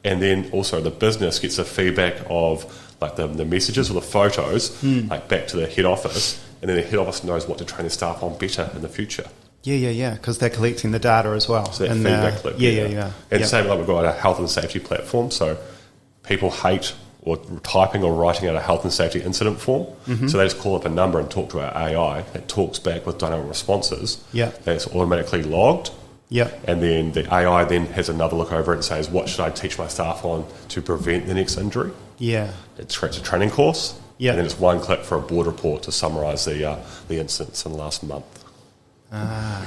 And then also the business gets the feedback of like the messages or the photos like back to the head office, and then the head office knows what to train their staff on better in the future. Yeah, because they're collecting the data as well. So that feedback loop. Yeah. And same like we've got a health and safety platform, so people hate or typing or writing out a health and safety incident form. So they just call up a number and talk to our AI. It talks back with dynamic responses. Yeah. That's automatically logged. Yeah. And then the AI then has another look over it and says, what should I teach my staff on to prevent the next injury? Yeah. It creates a training course. Yeah. And then it's one click for a board report to summarise the incidents in the last month.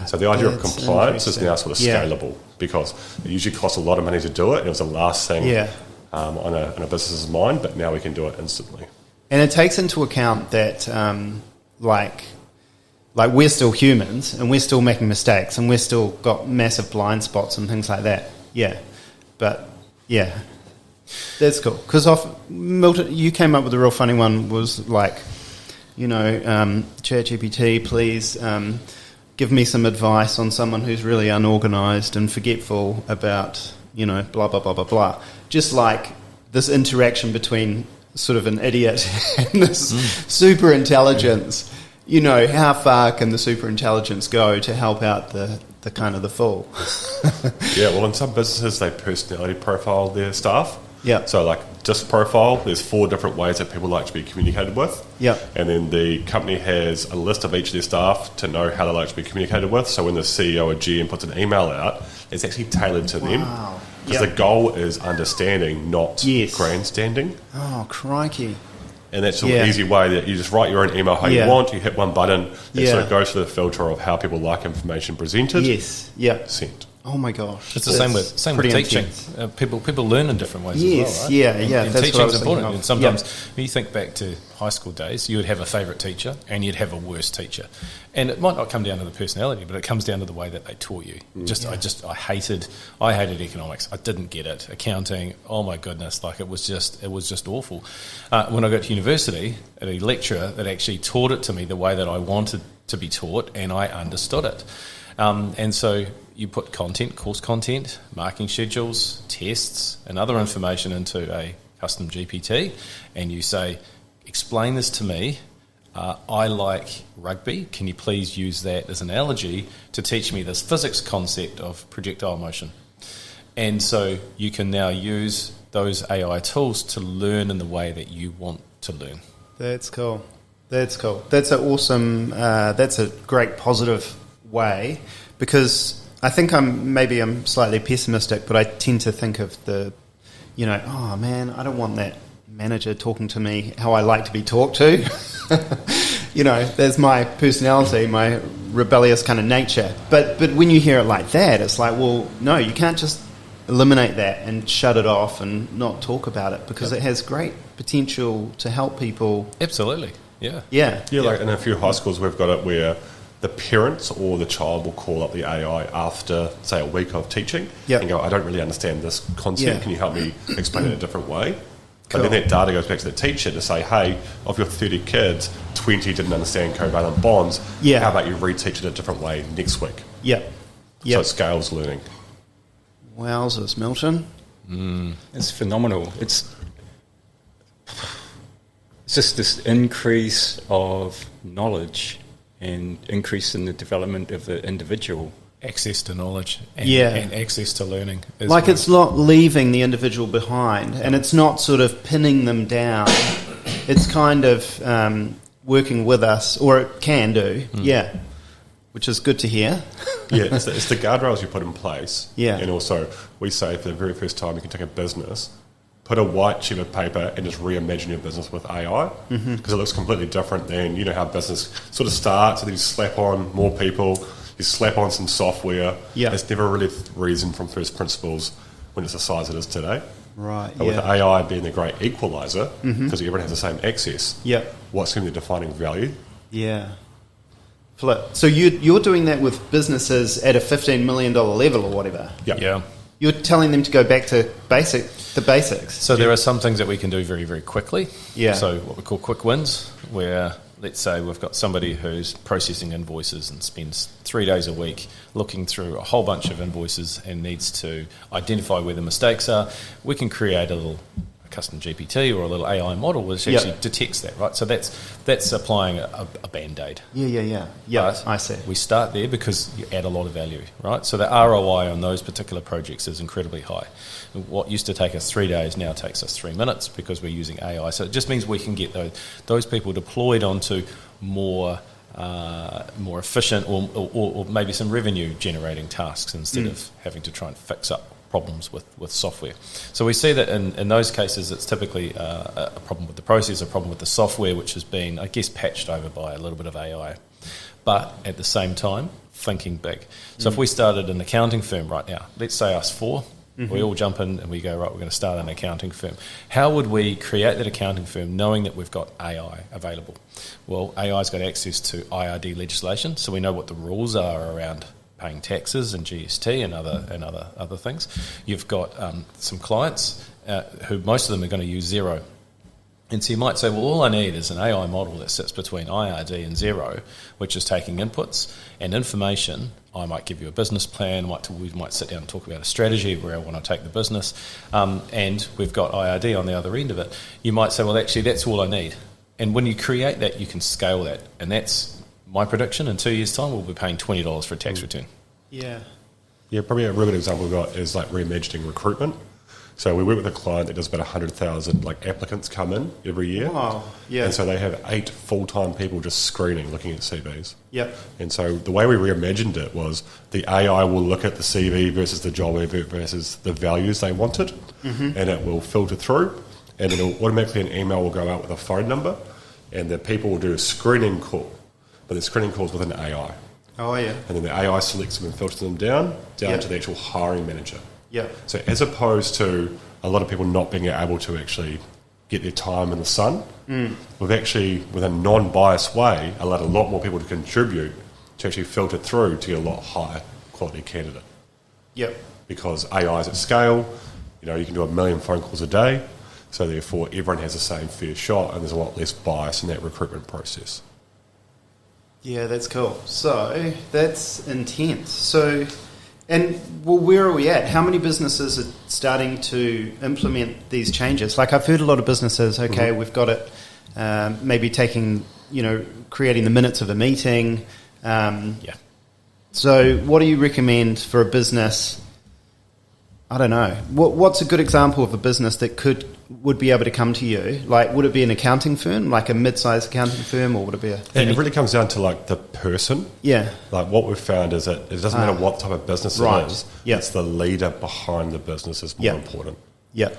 So the idea of compliance is now sort of scalable because it usually costs a lot of money to do it. It was the last thing on a business's mind, but now we can do it instantly. And it takes into account that like we're still humans and we're still making mistakes and we're still got massive blind spots and things like that. Yeah. But yeah, that's cool. Because Milton, you came up with a real funny one, was like, ChatGPT, please give me some advice on someone who's really unorganised and forgetful about, blah, blah, blah, blah, blah. Just like this interaction between sort of an idiot and this super intelligence. How far can the super intelligence go to help out the kind of the fool? Yeah, well, in some businesses, they personality profile their staff. Yeah. So, like, just profile, there's 4 different ways that people like to be communicated with. Yeah. And then the company has a list of each of their staff to know how they like to be communicated with. So when the CEO or GM puts an email out, it's actually tailored to them. Wow. Because the goal is understanding, not grandstanding. Oh, crikey. And that's an easy way that you just write your own email how you want, you hit one button, it sort of goes through the filter of how people like information presented. Yes, yeah. Sent. Oh my gosh. It's the same with teaching. People learn in different ways as well, right? Yeah. And that's teaching's important. And sometimes when you think back to high school days, you would have a favourite teacher and you'd have a worst teacher. And it might not come down to the personality, but it comes down to the way that they taught you. I hated economics. I didn't get it. Accounting, oh my goodness, like it was just awful. When I got to university, I had a lecturer that actually taught it to me the way that I wanted to be taught, and I understood it. And so, you put content, course content, marking schedules, tests, and other information into a custom GPT, and you say, explain this to me. I like rugby. Can you please use that as an analogy to teach me this physics concept of projectile motion? And so you can now use those AI tools to learn in the way that you want to learn. That's cool. That's cool. That's an awesome, that's a great positive way, because I think I'm slightly pessimistic, but I tend to think of oh man, I don't want that manager talking to me how I like to be talked to. There's my personality, my rebellious kind of nature. But when you hear it like that, it's like, well, no, you can't just eliminate that and shut it off and not talk about it, because it has great potential to help people. Absolutely, yeah. Yeah. Yeah, like in a few high schools we've got it where the parents or the child will call up the AI after, say, a week of teaching and go, I don't really understand this concept. Can you help me explain it a different way? Cool. But then that data goes back to the teacher to say, hey, of your 30 kids, 20 didn't understand covalent bonds. Yeah. How about you reteach it a different way next week? Yep. So it scales learning. Wowzers, Milton. It's phenomenal. It's just this increase of knowledge and increase in the development of the individual. Access to knowledge and access to learning. It's not leaving the individual behind, and it's not sort of pinning them down. It's kind of working with us, or it can do, which is good to hear. It's the guardrails you put in place. Yeah. And also, we say for the very first time you can take a business, put a white sheet of paper and just reimagine your business with AI, because it looks completely different than, how business sort of starts, and then you slap on more people, you slap on some software. Yeah. It's never really reasoned from first principles when it's the size it is today. Right, But with AI being the great equaliser, because everyone has the same access, what's going to be the defining value? Yeah. Flip. So you're doing that with businesses at a $15 million level or whatever? Yeah. You're telling them to go back to the basics. So there are some things that we can do very, very quickly. Yeah. So what we call quick wins, where let's say we've got somebody who's processing invoices and spends 3 days a week looking through a whole bunch of invoices and needs to identify where the mistakes are. We can create a little custom GPT or a little AI model which actually detects that, right? So that's applying a Band-Aid. Yeah, But I see. we start there because you add a lot of value, right? So the ROI on those particular projects is incredibly high. What used to take us 3 days now takes us 3 minutes because we're using AI. So it just means we can get those people deployed onto more efficient or maybe some revenue generating tasks instead of having to try and fix up problems with software. So we see that in those cases it's typically a problem with the process, a problem with the software, which has been, I guess, patched over by a little bit of AI. But at the same time, thinking big. So if we started an accounting firm right now, let's say us four, we all jump in and we go, right, we're going to start an accounting firm. How would we create that accounting firm knowing that we've got AI available? Well, AI's got access to IRD legislation, so we know what the rules are around paying taxes and GST and other things. You've got some clients who most of them are going to use Xero. And so you might say, well, all I need is an AI model that sits between IRD and Xero, which is taking inputs and information. I might give you a business plan. We might sit down and talk about a strategy where I want to take the business. And we've got IRD on the other end of it. You might say, well, actually, that's all I need. And when you create that, you can scale that. And that's my prediction. In 2 years' time, we'll be paying $20 for a tax return. Yeah. Yeah, probably a real good example we've got is like reimagining recruitment. So we work with a client that does about 100,000 applicants come in every year. Wow, yeah. And so they have 8 full-time people just screening, looking at CVs. Yep. And so the way we reimagined it was the AI will look at the CV versus the job advert versus the values they wanted, and it will filter through, and it'll automatically an email will go out with a phone number, and the people will do a screening call, but the screening call is with an AI. Oh, yeah. And then the AI selects them and filters them down to the actual hiring manager. Yeah. So as opposed to a lot of people not being able to actually get their time in the sun, we've actually, with a non-biased way, allowed a lot more people to contribute to actually filter through to get a lot higher quality candidate. Yep. Because AI is at scale, you can do 1 million phone calls a day, so therefore everyone has the same fair shot and there's a lot less bias in that recruitment process. Yeah, that's cool. So that's intense. So And well, where are we at? How many businesses are starting to implement these changes? Like I've heard a lot of businesses, okay, we've got it, maybe taking, creating the minutes of a meeting. So what do you recommend for a business? I don't know. What's a good example of a business that would be able to come to you? Like, would it be an accounting firm, like a mid-sized accounting firm, or would it be It really comes down to like the person. Yeah. Like what we've found is that it doesn't matter what type of business it is. Yeah. It's the leader behind the business is more important. Yeah.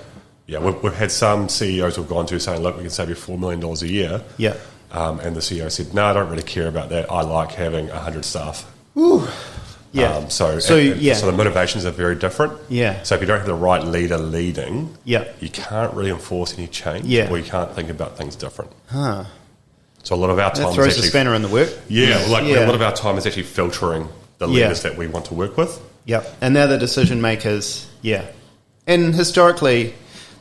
Yeah, we've had some CEOs who've gone to saying, look, we can save you $4 million a year. Yeah. And the CEO said, no, I don't really care about that. I like having 100 staff. Ooh. Yeah. So the motivations are very different. Yeah. So if you don't have the right leader leading, you can't really enforce any change, or you can't think about things different. Huh. So a lot of our time that throws a spanner in the work. A lot of our time is actually filtering the leaders that we want to work with. Yeah. And they're the decision makers. Yeah. And historically,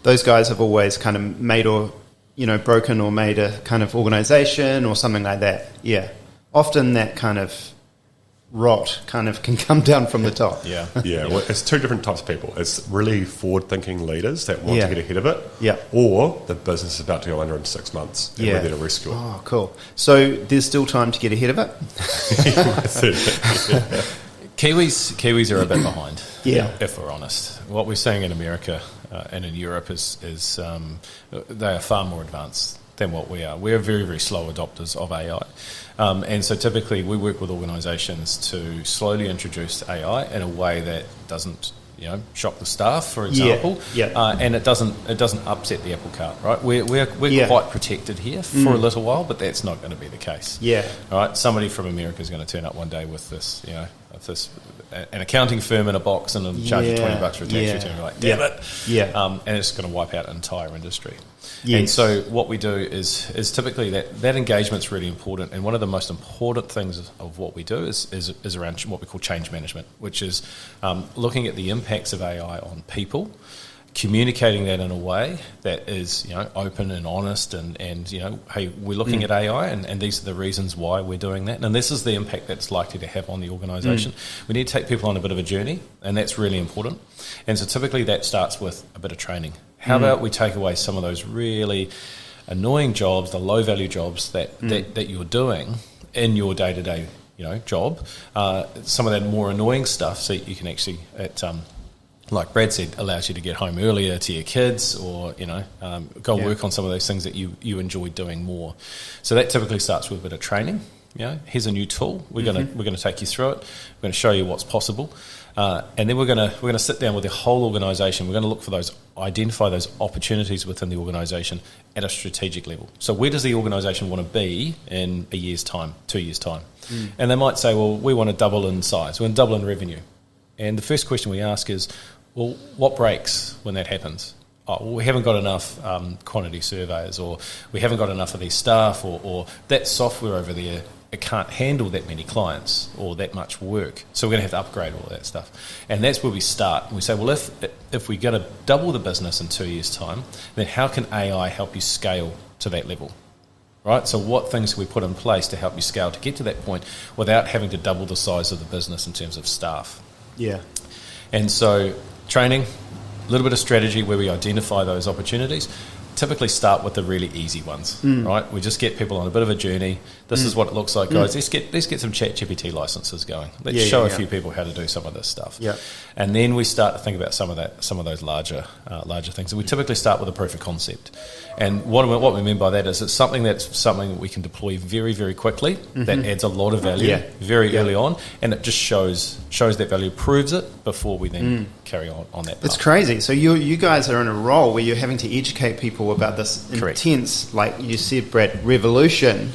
those guys have always kind of made or broken or made a kind of organization or something like that. Yeah. Often that kind of rot kind of can come down from the top. Yeah. Well, it's two different types of people. It's really forward-thinking leaders that want to get ahead of it. Yeah. Or the business is about to go under in 6 months and we're there to rescue it. Oh, cool. So there's still time to get ahead of it? Kiwis are a bit behind. Yeah. If we're honest. What we're seeing in America and in Europe is they are far more advanced than what we are. We're very, very slow adopters of AI. And so typically we work with organisations to slowly introduce AI in a way that doesn't shock the staff, for example, and it doesn't upset the apple cart, right? We're quite protected here for a little while, but that's not going to be the case. Yeah. All right. Somebody from America is going to turn up one day with this, an accounting firm in a box and charge you $20 for a tax return. You're like, damn it. Yeah. And it's going to wipe out an entire industry. Yes. And so what we do is typically that engagement's really important, and one of the most important things of what we do is around what we call change management, which is looking at the impacts of AI on people, communicating that in a way that is open and honest, and hey, we're looking at AI and these are the reasons why we're doing that, and this is the impact that's likely to have on the organisation. We need to take people on a bit of a journey, and that's really important. And so typically that starts with a bit of training. How about we take away some of those really annoying jobs, the low value jobs that you're doing in your day-to-day job, some of that more annoying stuff, so you can actually like Brad said, allows you to get home earlier to your kids, or go work on some of those things that you enjoy doing more. So that typically starts with a bit of training. Here's a new tool. We're gonna take you through it. We're going to show you what's possible, and then we're gonna sit down with the whole organisation. We're going to look for identify those opportunities within the organisation at a strategic level. So where does the organisation want to be in a year's time, 2 years' time? And they might say, well, we want to double in size. We want to double in revenue. And the first question we ask is, well, what breaks when that happens? Oh, well, we haven't got enough quantity surveyors, or we haven't got enough of these staff, or that software over there, it can't handle that many clients or that much work. So we're going to have to upgrade all of that stuff. And that's where we start. And we say, well, if we're going to double the business in 2 years' time, then how can AI help you scale to that level? Right? So what things can we put in place to help you scale to get to that point without having to double the size of the business in terms of staff? Yeah. And so training, a little bit of strategy where we identify those opportunities. Typically start with the really easy ones, right? We just get people on a bit of a journey. This is what it looks like, guys. Let's get some ChatGPT licenses going. Let's show a few people how to do some of this stuff. Yeah. And then we start to think about some of those larger things. And we typically start with a proof of concept. And what we mean by that is it's something that we can deploy very, very quickly, that adds a lot of value very early on, and it just shows that value, proves it before we then carry on that path. It's crazy. So you guys are in a role where you're having to educate people about this intense, like you said, Brad, revolution,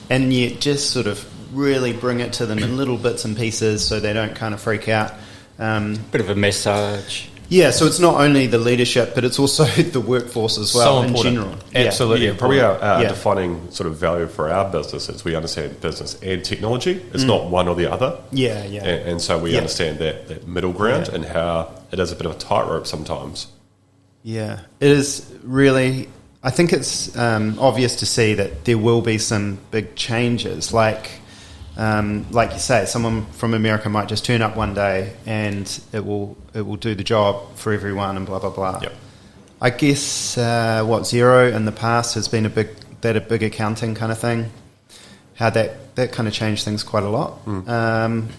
and you just sort of really bring it to them in little bits and pieces so they don't kind of freak out. Bit of a massage. Yeah, so it's not only the leadership, but it's also the workforce as well in general. Absolutely. Yeah, probably our defining sort of value for our business is we understand business and technology. It's not one or the other. Yeah. And so we understand that middle ground and how it is a bit of a tightrope sometimes. Yeah, it is really. I think it's obvious to see that there will be some big changes. Like like you say, someone from America might just turn up one day and it will do the job for everyone and blah blah blah. Yep. I guess Xero in the past has been a big accounting kind of thing. How that kind of changed things quite a lot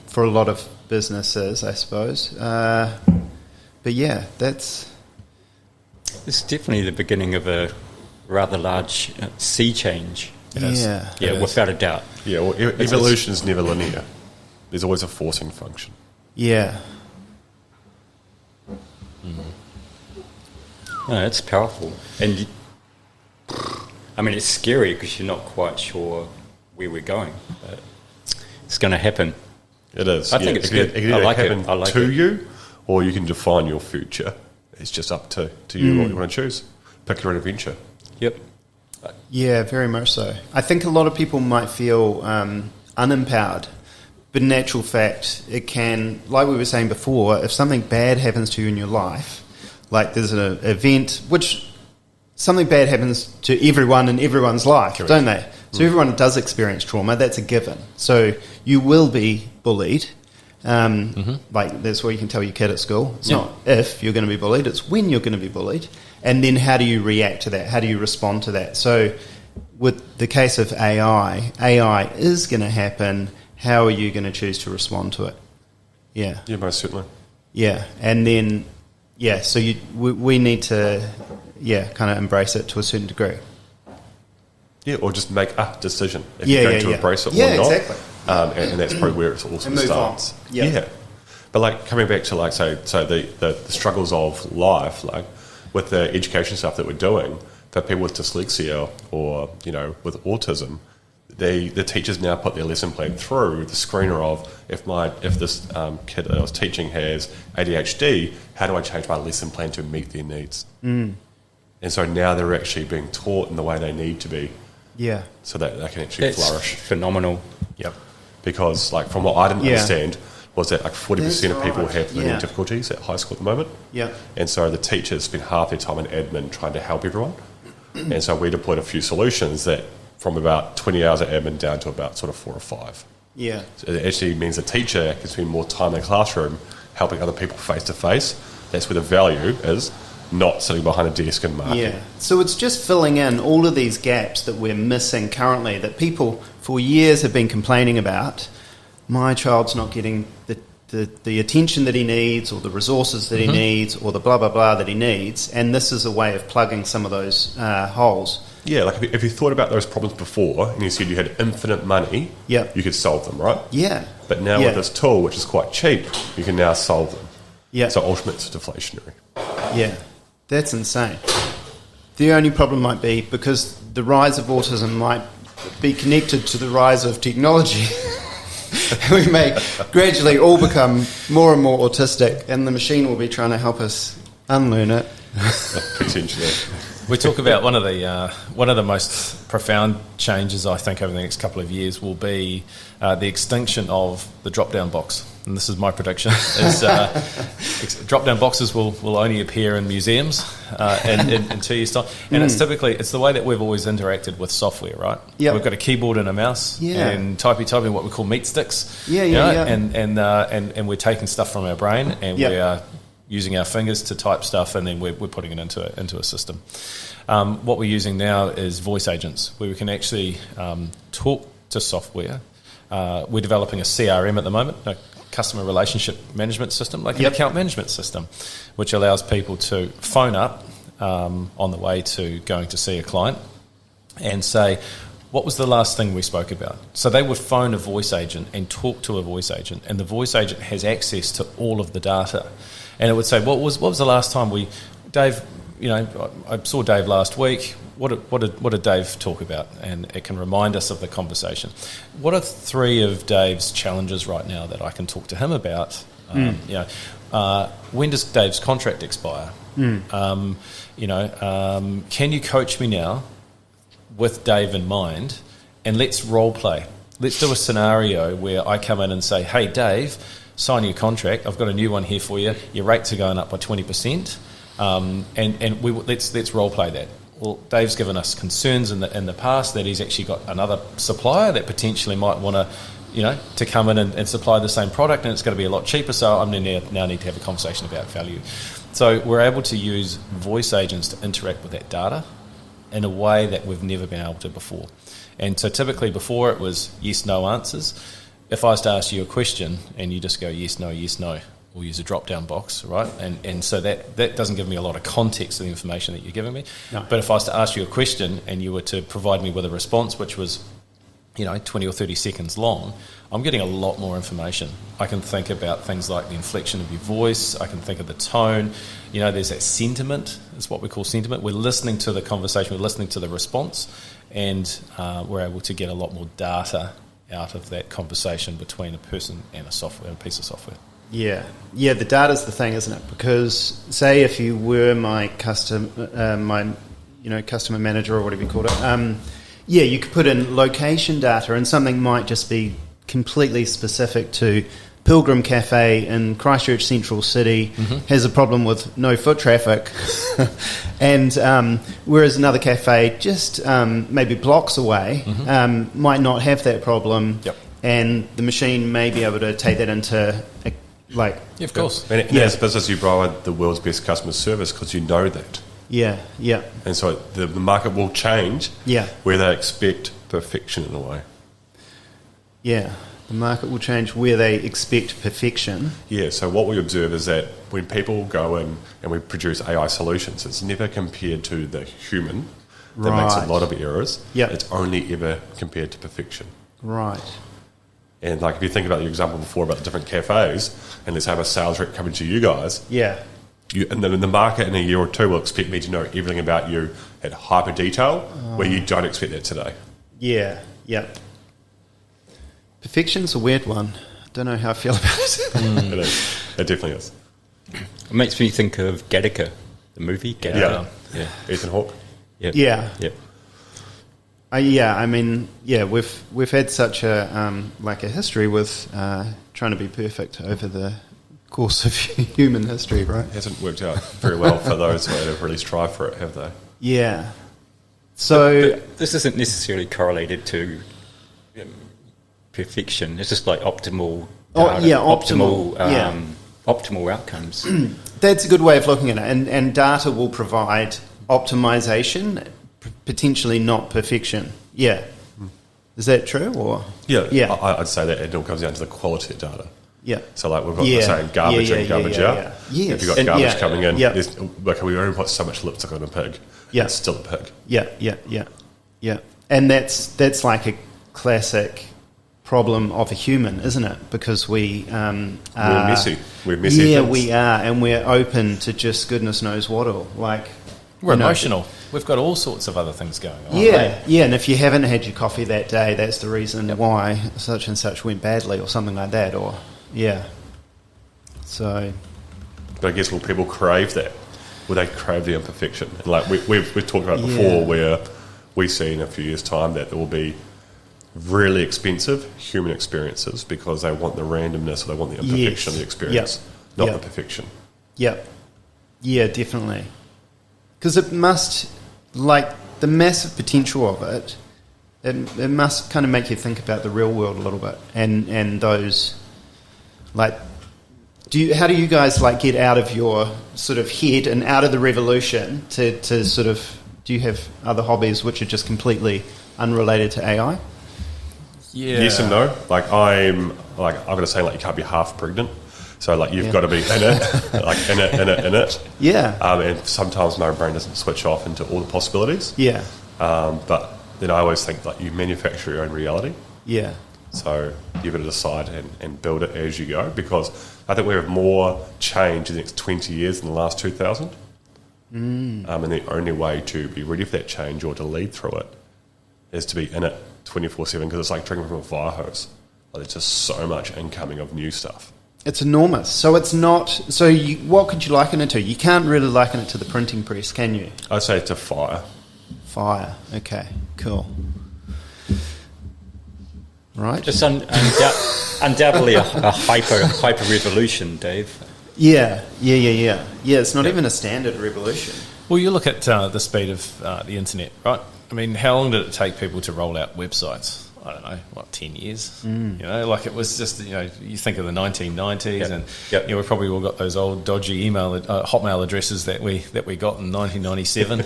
for a lot of businesses, I suppose. But yeah, it's definitely the beginning of a rather large sea change. Yeah, without a doubt. Yeah, well, evolution is never linear. There's always a forcing function. Yeah. No, it's powerful. And, I mean, it's scary because you're not quite sure where we're going. But it's going to happen. It is. I think it's good. It can I either like it. happen I like to it. you, or you can define your future. It's just up to you what you want to choose. Pick your own adventure. Yep. Yeah, very much so. I think a lot of people might feel unempowered, but in actual fact, it can, like we were saying before, if something bad happens to you in your life, like there's an event, which something bad happens to everyone in everyone's life, Correct. don't they? So everyone does experience trauma, that's a given. So you will be bullied. Like that's what you can tell your kid at school. It's not if you're going to be bullied, it's when you're going to be bullied. And then how do you react to that? How do you respond to that? So with the case of AI is going to happen. How are you going to choose to respond to it? Yeah. Yeah, most certainly. Yeah. And then, so we need to, kind of embrace it to a certain degree. Yeah, or just make a decision if you're going to embrace it or not. Yeah, exactly. And that's probably where it all sort of move starts. on. Yeah. But like coming back to like so the struggles of life, like with the education stuff that we're doing for people with dyslexia or with autism, the teachers now put their lesson plan through the screener of if this kid that I was teaching has ADHD, how do I change my lesson plan to meet their needs? And so now they're actually being taught in the way they need to be. Yeah. So that they can actually That's flourish. phenomenal. Yep. Because like from what I didn't understand was that like 40% of people right. have learning difficulties at high school at the moment. Yeah. And so the teachers spend half their time in admin trying to help everyone. And so we deployed a few solutions that from about 20 hours of admin down to about sort of 4 or 5. Yeah. So it actually means the teacher can spend more time in the classroom helping other people face to face. That's where the value is, not sitting behind a desk and marking. Yeah. So it's just filling in all of these gaps that we're missing currently that people for years have been complaining about. My child's not getting the attention that he needs or the resources that he needs or the blah, blah, blah that he needs. And this is a way of plugging some of those holes. Yeah, like if you thought about those problems before and you said you had infinite money, you could solve them, right? Yeah. But now with this tool, which is quite cheap, you can now solve them. Yeah. So ultimately it's deflationary. Yeah. That's insane. The only problem might be because the rise of autism might be connected to the rise of technology. We may gradually all become more and more autistic, and the machine will be trying to help us unlearn it. Potentially. We talk about one of the most profound changes I think over the next couple of years will be the extinction of the drop-down box. And this is my prediction: drop-down boxes will only appear in museums in 2 years' time. And it's the way that we've always interacted with software, right? Yep. We've got a keyboard and a mouse, and typing what we call meat sticks. And we're taking stuff from our brain and we are using our fingers to type stuff, and then we're putting it into a system. What we're using now is voice agents, where we can actually talk to software. We're developing a CRM at the moment, a customer relationship management system, like an account management system, which allows people to phone up on the way to going to see a client and say, what was the last thing we spoke about? So they would phone a voice agent and talk to a voice agent, and the voice agent has access to all of the data. And it would say, what was the last time Dave, I saw Dave last week. What did Dave talk about? And it can remind us of the conversation. What are 3 of Dave's challenges right now that I can talk to him about? When does Dave's contract expire? Can you coach me now with Dave in mind? And let's role play. Let's do a scenario where I come in and say, hey, Dave, sign your contract. I've got a new one here for you. Your rates are going up by 20%. Let's role play that. Well, Dave's given us concerns in the past that he's actually got another supplier that potentially might want to to come in and supply the same product, and it's going to be a lot cheaper, so I'm going to now need to have a conversation about value. So we're able to use voice agents to interact with that data in a way that we've never been able to before. And so typically before it was yes, no answers. If I was to ask you a question and you just go yes, no, we'll use a drop-down box, right? And so that doesn't give me a lot of context of the information that you're giving me. No. But if I was to ask you a question and you were to provide me with a response which was 20 or 30 seconds long, I'm getting a lot more information. I can think about things like the inflection of your voice. I can think of the tone. There's that sentiment. It's what we call sentiment. We're listening to the conversation. We're listening to the response, and we're able to get a lot more data out of that conversation between a person and a piece of software. Yeah, the data's the thing, isn't it? Because say if you were my customer manager or whatever you called it, you could put in location data, and something might just be completely specific to Pilgrim Cafe in Christchurch Central City has a problem with no foot traffic, and whereas another cafe just maybe blocks away might not have that problem, and the machine may be able to take that into of course. And as a business, you provide the world's best customer service because you know that. Yeah. And so the market will change where they expect perfection in a way. Yeah, the market will change where they expect perfection. Yeah, so what we observe is that when people go in and we produce AI solutions, it's never compared to the human that makes a lot of errors. Yep. It's only ever compared to perfection. Right. And if you think about the example before about the different cafes, and let's have a sales rep coming to you guys. Yeah. And then the market in a year or two will expect me to know everything about you at hyper detail, where you don't expect that today. Yeah. Perfection's a weird one. I don't know how I feel about it. It is. It definitely is. It makes me think of Gattaca, the movie Gattaca. Yeah. Ethan Hawke. Yeah. We've had such a a history with trying to be perfect over the course of human history, right? It hasn't worked out very well for those who have really strived for it, have they? Yeah. So but this isn't necessarily correlated to perfection. It's just like optimal outcomes. That's a good way of looking at it. And data will provide optimization, potentially not perfection. Yeah. Is that true? Or yeah. I'd say that it all comes down to the quality of data. Yeah. So we've got the saying garbage in, garbage out. Yes. If you've got garbage coming in, we only put so much lipstick on a pig. Yeah. It's still a pig. Yeah. And that's like a classic problem of a human, isn't it? Because we're messy. We're messy. Yeah, things. we are, and we're open to just goodness knows what all. We're emotional. We've got all sorts of other things going on. Yeah, and if you haven't had your coffee that day, that's the reason why such and such went badly, or something like that, or So, but I guess will people crave that? Will they crave the imperfection? And we've talked about before, where we see in a few years' time that there will be really expensive human experiences because they want the randomness, or they want the imperfection of the experience, not the perfection. Yeah, definitely. Because it must, the massive potential of it, it must kind of make you think about the real world a little bit, and those, how do you guys get out of your sort of head and out of the revolution to sort of, do you have other hobbies which are just completely unrelated to AI? Yeah. Yes and no. I've got to say, you can't be half pregnant. So, you've got to be in it, in it. Yeah. And sometimes my brain doesn't switch off into all the possibilities. Yeah. But then I always think, you manufacture your own reality. Yeah. So you've got to decide and build it as you go, because I think we have more change in the next 20 years than the last 2,000. And the only way to be ready for that change or to lead through it is to be in it 24/7, because it's like drinking from a fire hose. There's just so much incoming of new stuff. It's enormous. So it's not... So what could you liken it to? You can't really liken it to the printing press, can you? I'd say to fire. Fire. Okay, cool. Right. Just undoubtedly a hyper revolution, Dave. Yeah. It's not even a standard revolution. Well, you look at the speed of the internet, right? I mean, how long did it take people to roll out websites? I don't know, 10 years. You know, like it was just, you know, you think of the 1990s and, you know, we probably all got those old dodgy Hotmail addresses that we got in 1997.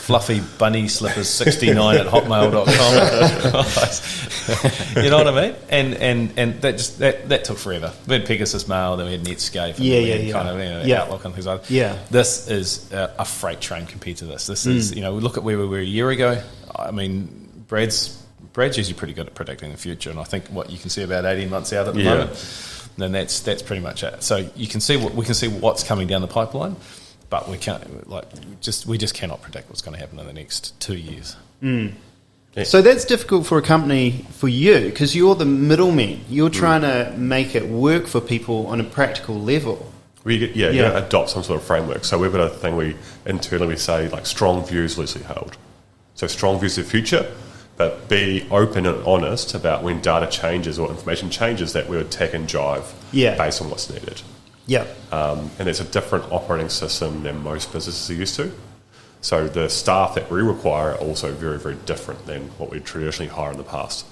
Fluffy bunny slippers 69 at hotmail.com. You know what I mean? And that just, that took forever. We had Pegasus Mail, then we had Netscape, and we had kind of, you know, Outlook and things like that. Yeah. This is a freight train compared to this. This is, you know, we look at where we were a year ago. I mean, Brad's usually pretty good at predicting the future, and I think what you can see about 18 months out at the moment, then that's pretty much it. So we can see what's coming down the pipeline, but we can't we just cannot predict what's going to happen in the next 2 years. So that's difficult for a company, for you, because you're the middleman. You're trying to make it work for people on a practical level. You adopt some sort of framework. So we've got a thing we internally say, like, strong views loosely held. So strong views of the future, but be open and honest about when data changes or information changes, that we would tack and jive based on what's needed. Yeah. And it's a different operating system than most businesses are used to. So the staff that we require are also very, very different than what we traditionally hire in the past.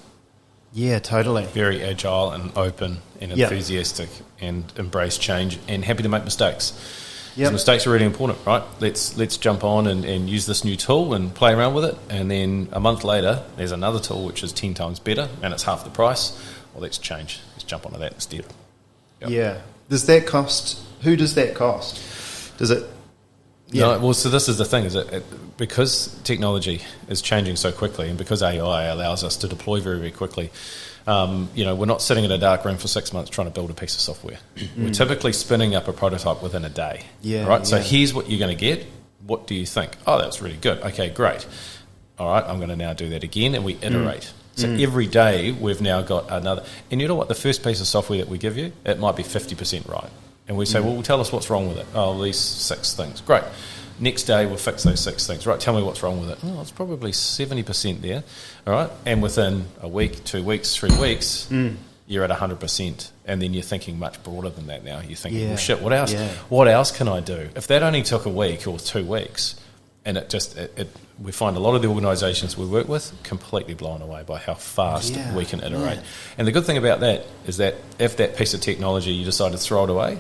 Yeah, totally. Very agile and open and enthusiastic and embrace change and happy to make mistakes. So mistakes are really important, right? Let's jump on and use this new tool and play around with it, and then a month later there's another tool which is 10 times better and it's half the price. Well, let's jump onto that instead. Does that cost? Who does that cost? Does it? No, well, so this is the thing, is because technology is changing so quickly, and because AI allows us to deploy very, very quickly, you know, we're not sitting in a dark room for 6 months trying to build a piece of software. We're typically spinning up a prototype within a day. So here's what you're going to get. What do you think? Oh, that was really good. Okay, great. All right, I'm going to now do that again, and we iterate. So every day we've now got another. And you know what? The first piece of software that we give you, it might be 50% right. And we say, well, tell us what's wrong with it. Oh, these 6 things. Great. Next day, we'll fix those 6 things. Right, tell me what's wrong with it. Oh, it's probably 70% there. All right. And within a week, 2 weeks, 3 weeks, you're at 100%. And then you're thinking much broader than that now. You're thinking, well, shit, what else? What else can I do? If that only took a week or 2 weeks, and we find a lot of the organisations we work with completely blown away by how fast we can iterate. And the good thing about that is that if that piece of technology you decide to throw it away,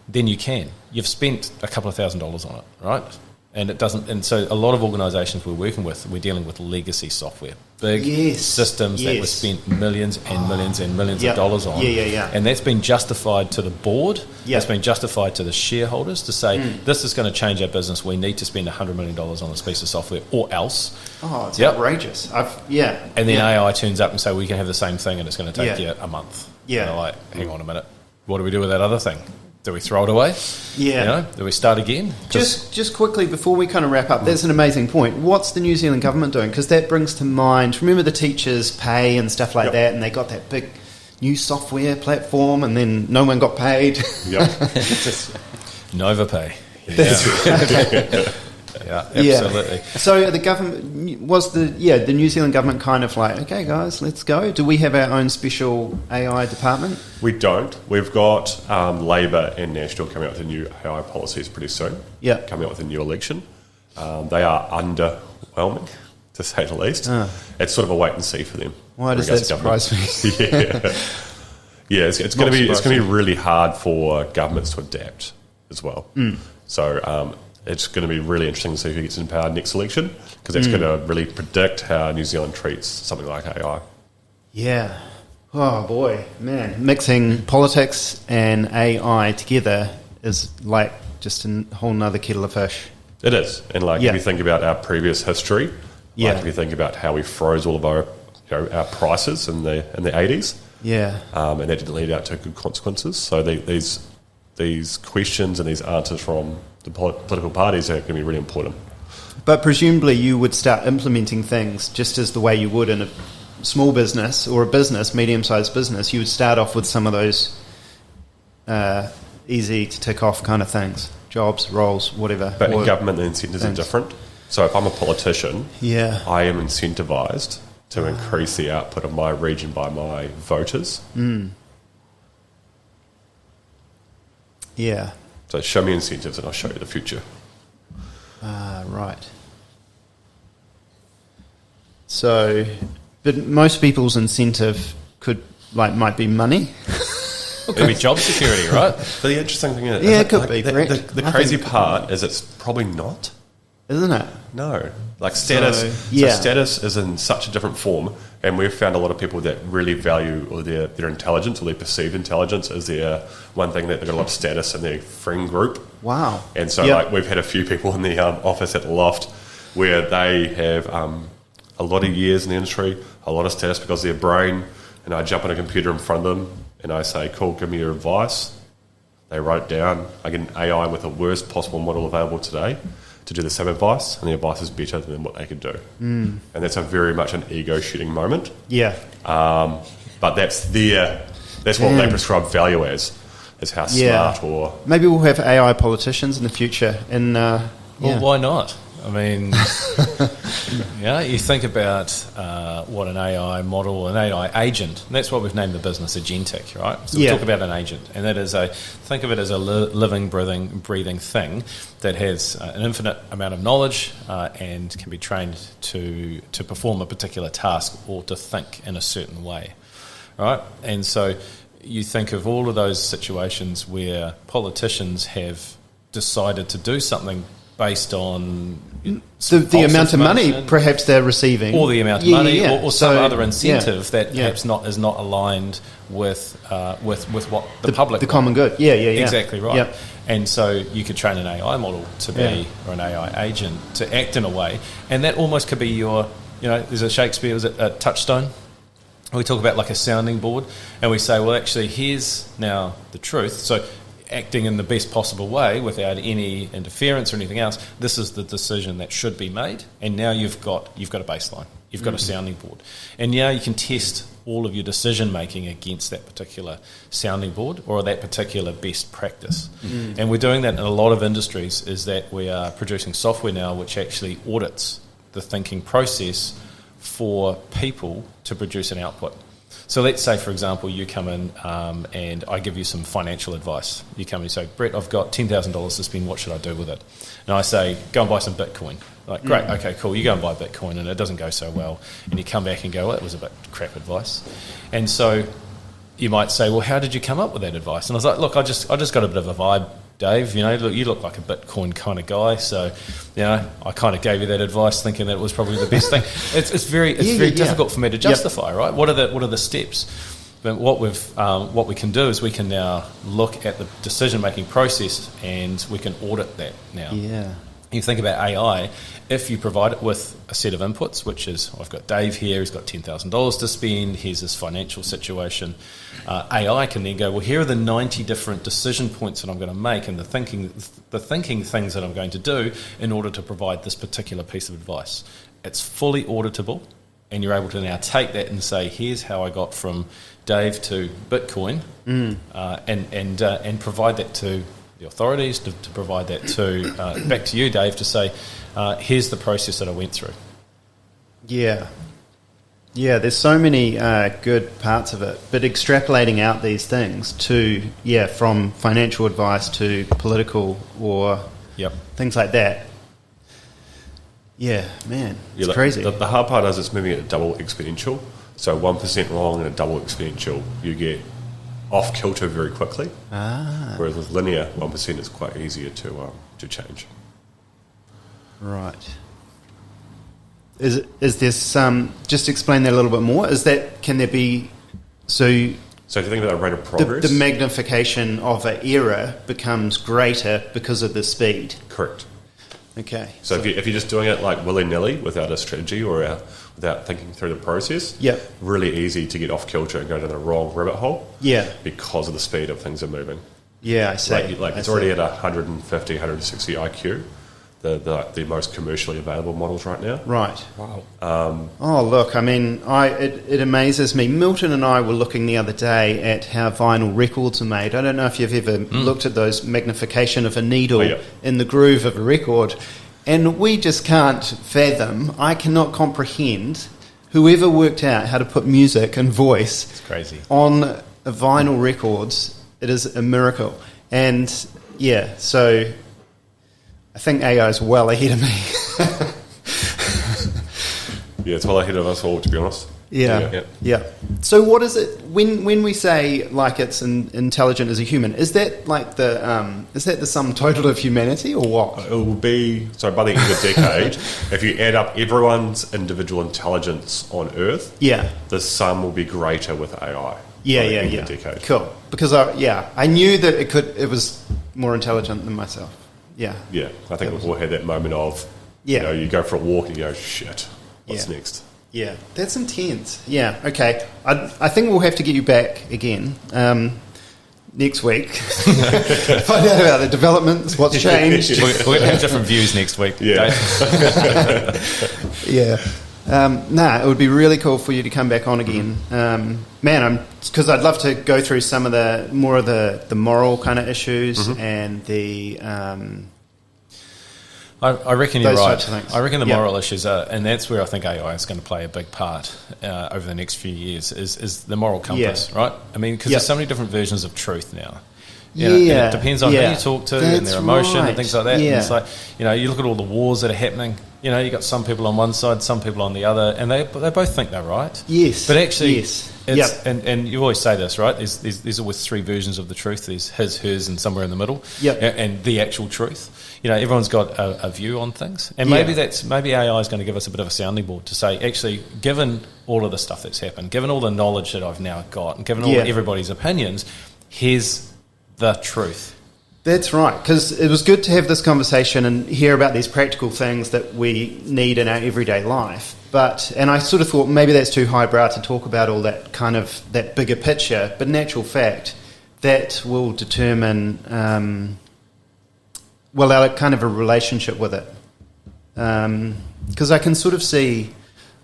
then you can. You've spent a couple of $1,000s on it, right? And it doesn't. And so a lot of organisations we're working with, we're dealing with legacy software, big systems that were spent millions and millions and millions of dollars on. And that's been justified to the board. It's been justified to the shareholders to say, this is going to change our business. We need to spend $100 million on this piece of software, or else. Oh, it's outrageous. And then AI turns up and say, we can have the same thing, and it's going to take you a month. And they're like, hang on a minute, what do we do with that other thing? Do we throw it away? You know, do we start again? Just quickly before we kind of wrap up, that's an amazing point. What's the New Zealand government doing? Because that brings to mind, remember the teachers' pay and stuff like that, and they got that big new software platform, and then no one got paid. Nova Pay. Absolutely. So the government was the New Zealand government kind of like, okay, guys, let's go. Do we have our own special AI department? We don't. We've got Labor and National coming out with new AI policies pretty soon. Coming out with a new election. They are underwhelming, to say the least. It's sort of a wait and see for them. Why does that surprise me? It's going to be really hard for governments to adapt as well. So it's going to be really interesting to see who gets in power next election, because that's going to really predict how New Zealand treats something like AI. Yeah. Oh, boy. Man, mixing politics and AI together is like just a whole nother kettle of fish. It is. And if you think about our previous history, if you think about how we froze all of our prices in the 80s, and that didn't lead out to good consequences. So these questions and these answers from the political parties are going to be really important. But presumably you would start implementing things just as the way you would in a small business or a business, medium-sized business. You would start off with some of those easy to tick off kind of things, jobs, roles, whatever. But in government, the incentives are different. So if I'm a politician, I am incentivised to increase the output of my region by my voters. So show me incentives and I'll show you the future. Right. So But most people's incentive might be money. It could be job security, right? But the interesting thing is, Yeah, it could be, correct. The crazy part is it's probably not. Isn't it? No, like status. So status is in such a different form, and we've found a lot of people that really value their intelligence, or their perceived intelligence, is their one thing that they've got a lot of status in their friend group. Wow! And so, we've had a few people in the office at the loft where they have a lot of years in the industry, a lot of status because of their brain, and I jump on a computer in front of them and I say, "Cool, give me your advice." They write it down. I get an AI with the worst possible model available today to do the same advice, and the advice is better than what they could do. And that's a very much an ego-shooting moment. Yeah. But that's what they prescribe value as how smart or... Maybe we'll have AI politicians in the future. Well, why not? I mean, you think about what an AI model, an AI agent, and that's what we've named the business, Agentic, right? So we talk about an agent, and that is think of it as a living, breathing thing that has an infinite amount of knowledge and can be trained to perform a particular task or to think in a certain way, right? And so you think of all of those situations where politicians have decided to do something based on the amount of money perhaps they're receiving, or the amount of money, or some other incentive that perhaps is not aligned with what the public, the common good. Exactly right. Yep. And so you could train an AI model to be, or an AI agent to act in a way, and that almost could be your, there's a Shakespeare, was it a Touchstone? We talk about like a sounding board, and we say, well, actually, here's now the truth. So acting in the best possible way without any interference or anything else, this is the decision that should be made, and now you've got a baseline, you've got a sounding board, and now you can test all of your decision making against that particular sounding board or that particular best practice. And we're doing that in a lot of industries, is that we are producing software now which actually audits the thinking process for people to produce an output. So let's say, for example, you come in and I give you some financial advice. You come and you say, Brett, I've got $10,000 to spend. What should I do with it? And I say, go and buy some Bitcoin. Like, great, okay, cool. You go and buy Bitcoin and it doesn't go so well. And you come back and go, well, that was a bit crap advice. And so you might say, well, how did you come up with that advice? And I was like, look, I just got a bit of a vibe, Dave. You look like a Bitcoin kind of guy, so I kind of gave you that advice, thinking that it was probably the best thing. It's very difficult for me to justify, right? What are the steps? But what we can do is we can now look at the decision making process and we can audit that now. Yeah. You think about AI, if you provide it with a set of inputs, which is, I've got Dave here, he's got $10,000 to spend, here's his financial situation. AI can then go, well, here are the 90 different decision points that I'm going to make and the thinking things that I'm going to do in order to provide this particular piece of advice. It's fully auditable, and you're able to now take that and say, here's how I got from Dave to Bitcoin, and provide that to the authorities, to provide that to back to you, Dave, to say, here's the process that I went through. Yeah, there's so many good parts of it, but extrapolating out these things to, from financial advice to political or things like that. Yeah, man, it's crazy. The hard part is it's moving at a double exponential. So 1% wrong and a double exponential, you get off kilter very quickly. Whereas with linear, 1% is quite easier to change. Right. Is there some? Just explain that a little bit more. Can there be? So if you think about the rate of progress, the magnification of an error becomes greater because of the speed. Correct. Okay. So if you're just doing it like willy-nilly without a strategy or without thinking through the process, really easy to get off kilter and go down the wrong rabbit hole. Yeah. Because of the speed of things are moving. Yeah, I see. It's already at 150, 160 IQ. The most commercially available models right now. Right. Wow. Look, I mean, it amazes me. Milton and I were looking the other day at how vinyl records are made. I don't know if you've ever looked at those magnification of a needle in the groove of a record, and we just can't fathom. I cannot comprehend whoever worked out how to put music and voice it's crazy. On a vinyl records. It is a miracle. And so I think AI is well ahead of me. It's well ahead of us all, to be honest. Yeah. Yep. Yeah. So what is it when we say like it's intelligent as a human? Is that like the sum total of humanity or what? It will be, so by the end of the decade, if you add up everyone's individual intelligence on Earth, the sum will be greater with AI. Yeah. Decade. Cool. Because I knew that it was more intelligent than myself. Yeah. Yeah. I think we've all had that moment of, you go for a walk and you go, shit, what's next? Yeah, that's intense. Yeah, okay. I think we'll have to get you back again next week. Find out about the developments, what's changed. We're going to have different views next week. Yeah. Yeah. It would be really cool for you to come back on again. Because I'd love to go through some of the more of the moral kind of issues and the... I reckon you're right. I reckon the moral issues are, and that's where I think AI is going to play a big part over the next few years, is the moral compass, right? I mean, because there's so many different versions of truth now. And it depends on who you talk to and their emotion and things like that. And it's like, you look at all the wars that are happening. You got some people on one side, some people on the other, and they both think they're right. Yes. But actually, and you always say this, right? There's always three versions of the truth. There's his, hers, and somewhere in the middle. And the actual truth. Everyone's got a view on things, and maybe AI is going to give us a bit of a sounding board to say, actually, given all of the stuff that's happened, given all the knowledge that I've now got, and given all everybody's opinions, here's the truth. That's right, because it was good to have this conversation and hear about these practical things that we need in our everyday life. And I sort of thought maybe that's too highbrow to talk about all that kind of that bigger picture. But in actual fact, that will determine, our kind of a relationship with it. Because I can sort of see,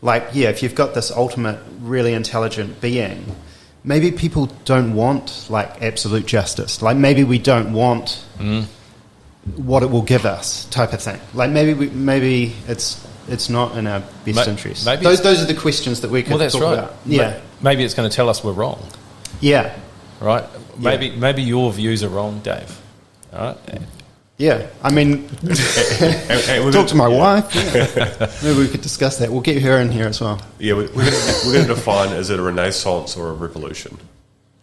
if you've got this ultimate, really intelligent being, maybe people don't want absolute justice. Maybe we don't want what it will give us, type of thing. Maybe it's not in our best interest. Those are the questions that we could talk about. Yeah, maybe it's going to tell us we're wrong. Yeah, right. Maybe your views are wrong, Dave. All right. Yeah, I mean, talk to my wife. Yeah. Maybe we could discuss that. We'll get her in here as well. Yeah, we're going to define, is it a renaissance or a revolution?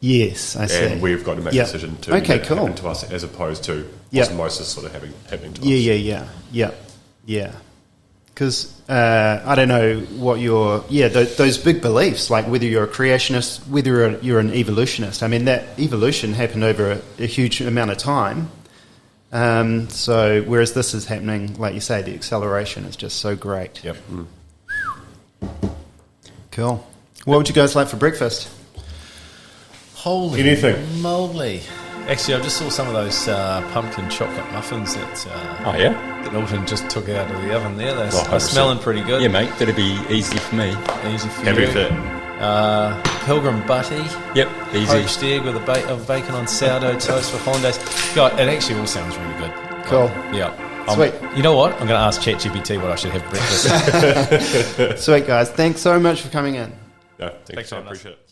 Yes, I see. And we've got to make a decision to happen to us as opposed to osmosis sort of happening to us. Yeah. Because I don't know what your... those big beliefs, like whether you're a creationist, whether you're an evolutionist. I mean, that evolution happened over a huge amount of time. So whereas this is happening, like you say, the acceleration is just so great. Yep. Cool. What would you guys like for breakfast? Holy anything moly. Actually, I just saw some of those pumpkin chocolate muffins that Milton just took out of the oven there. They're smelling pretty good. Yeah, mate, that'd be easy for me. Easy for Happy you. with it. Pilgrim butty. Yep, easy. Poached egg with a bit of bacon on sourdough toast for hollandaise. God, it actually all sounds really good. Cool. Sweet. You know what? I'm going to ask ChatGPT what I should have for breakfast. Sweet, guys. Thanks so much for coming in. No, thanks, I appreciate it.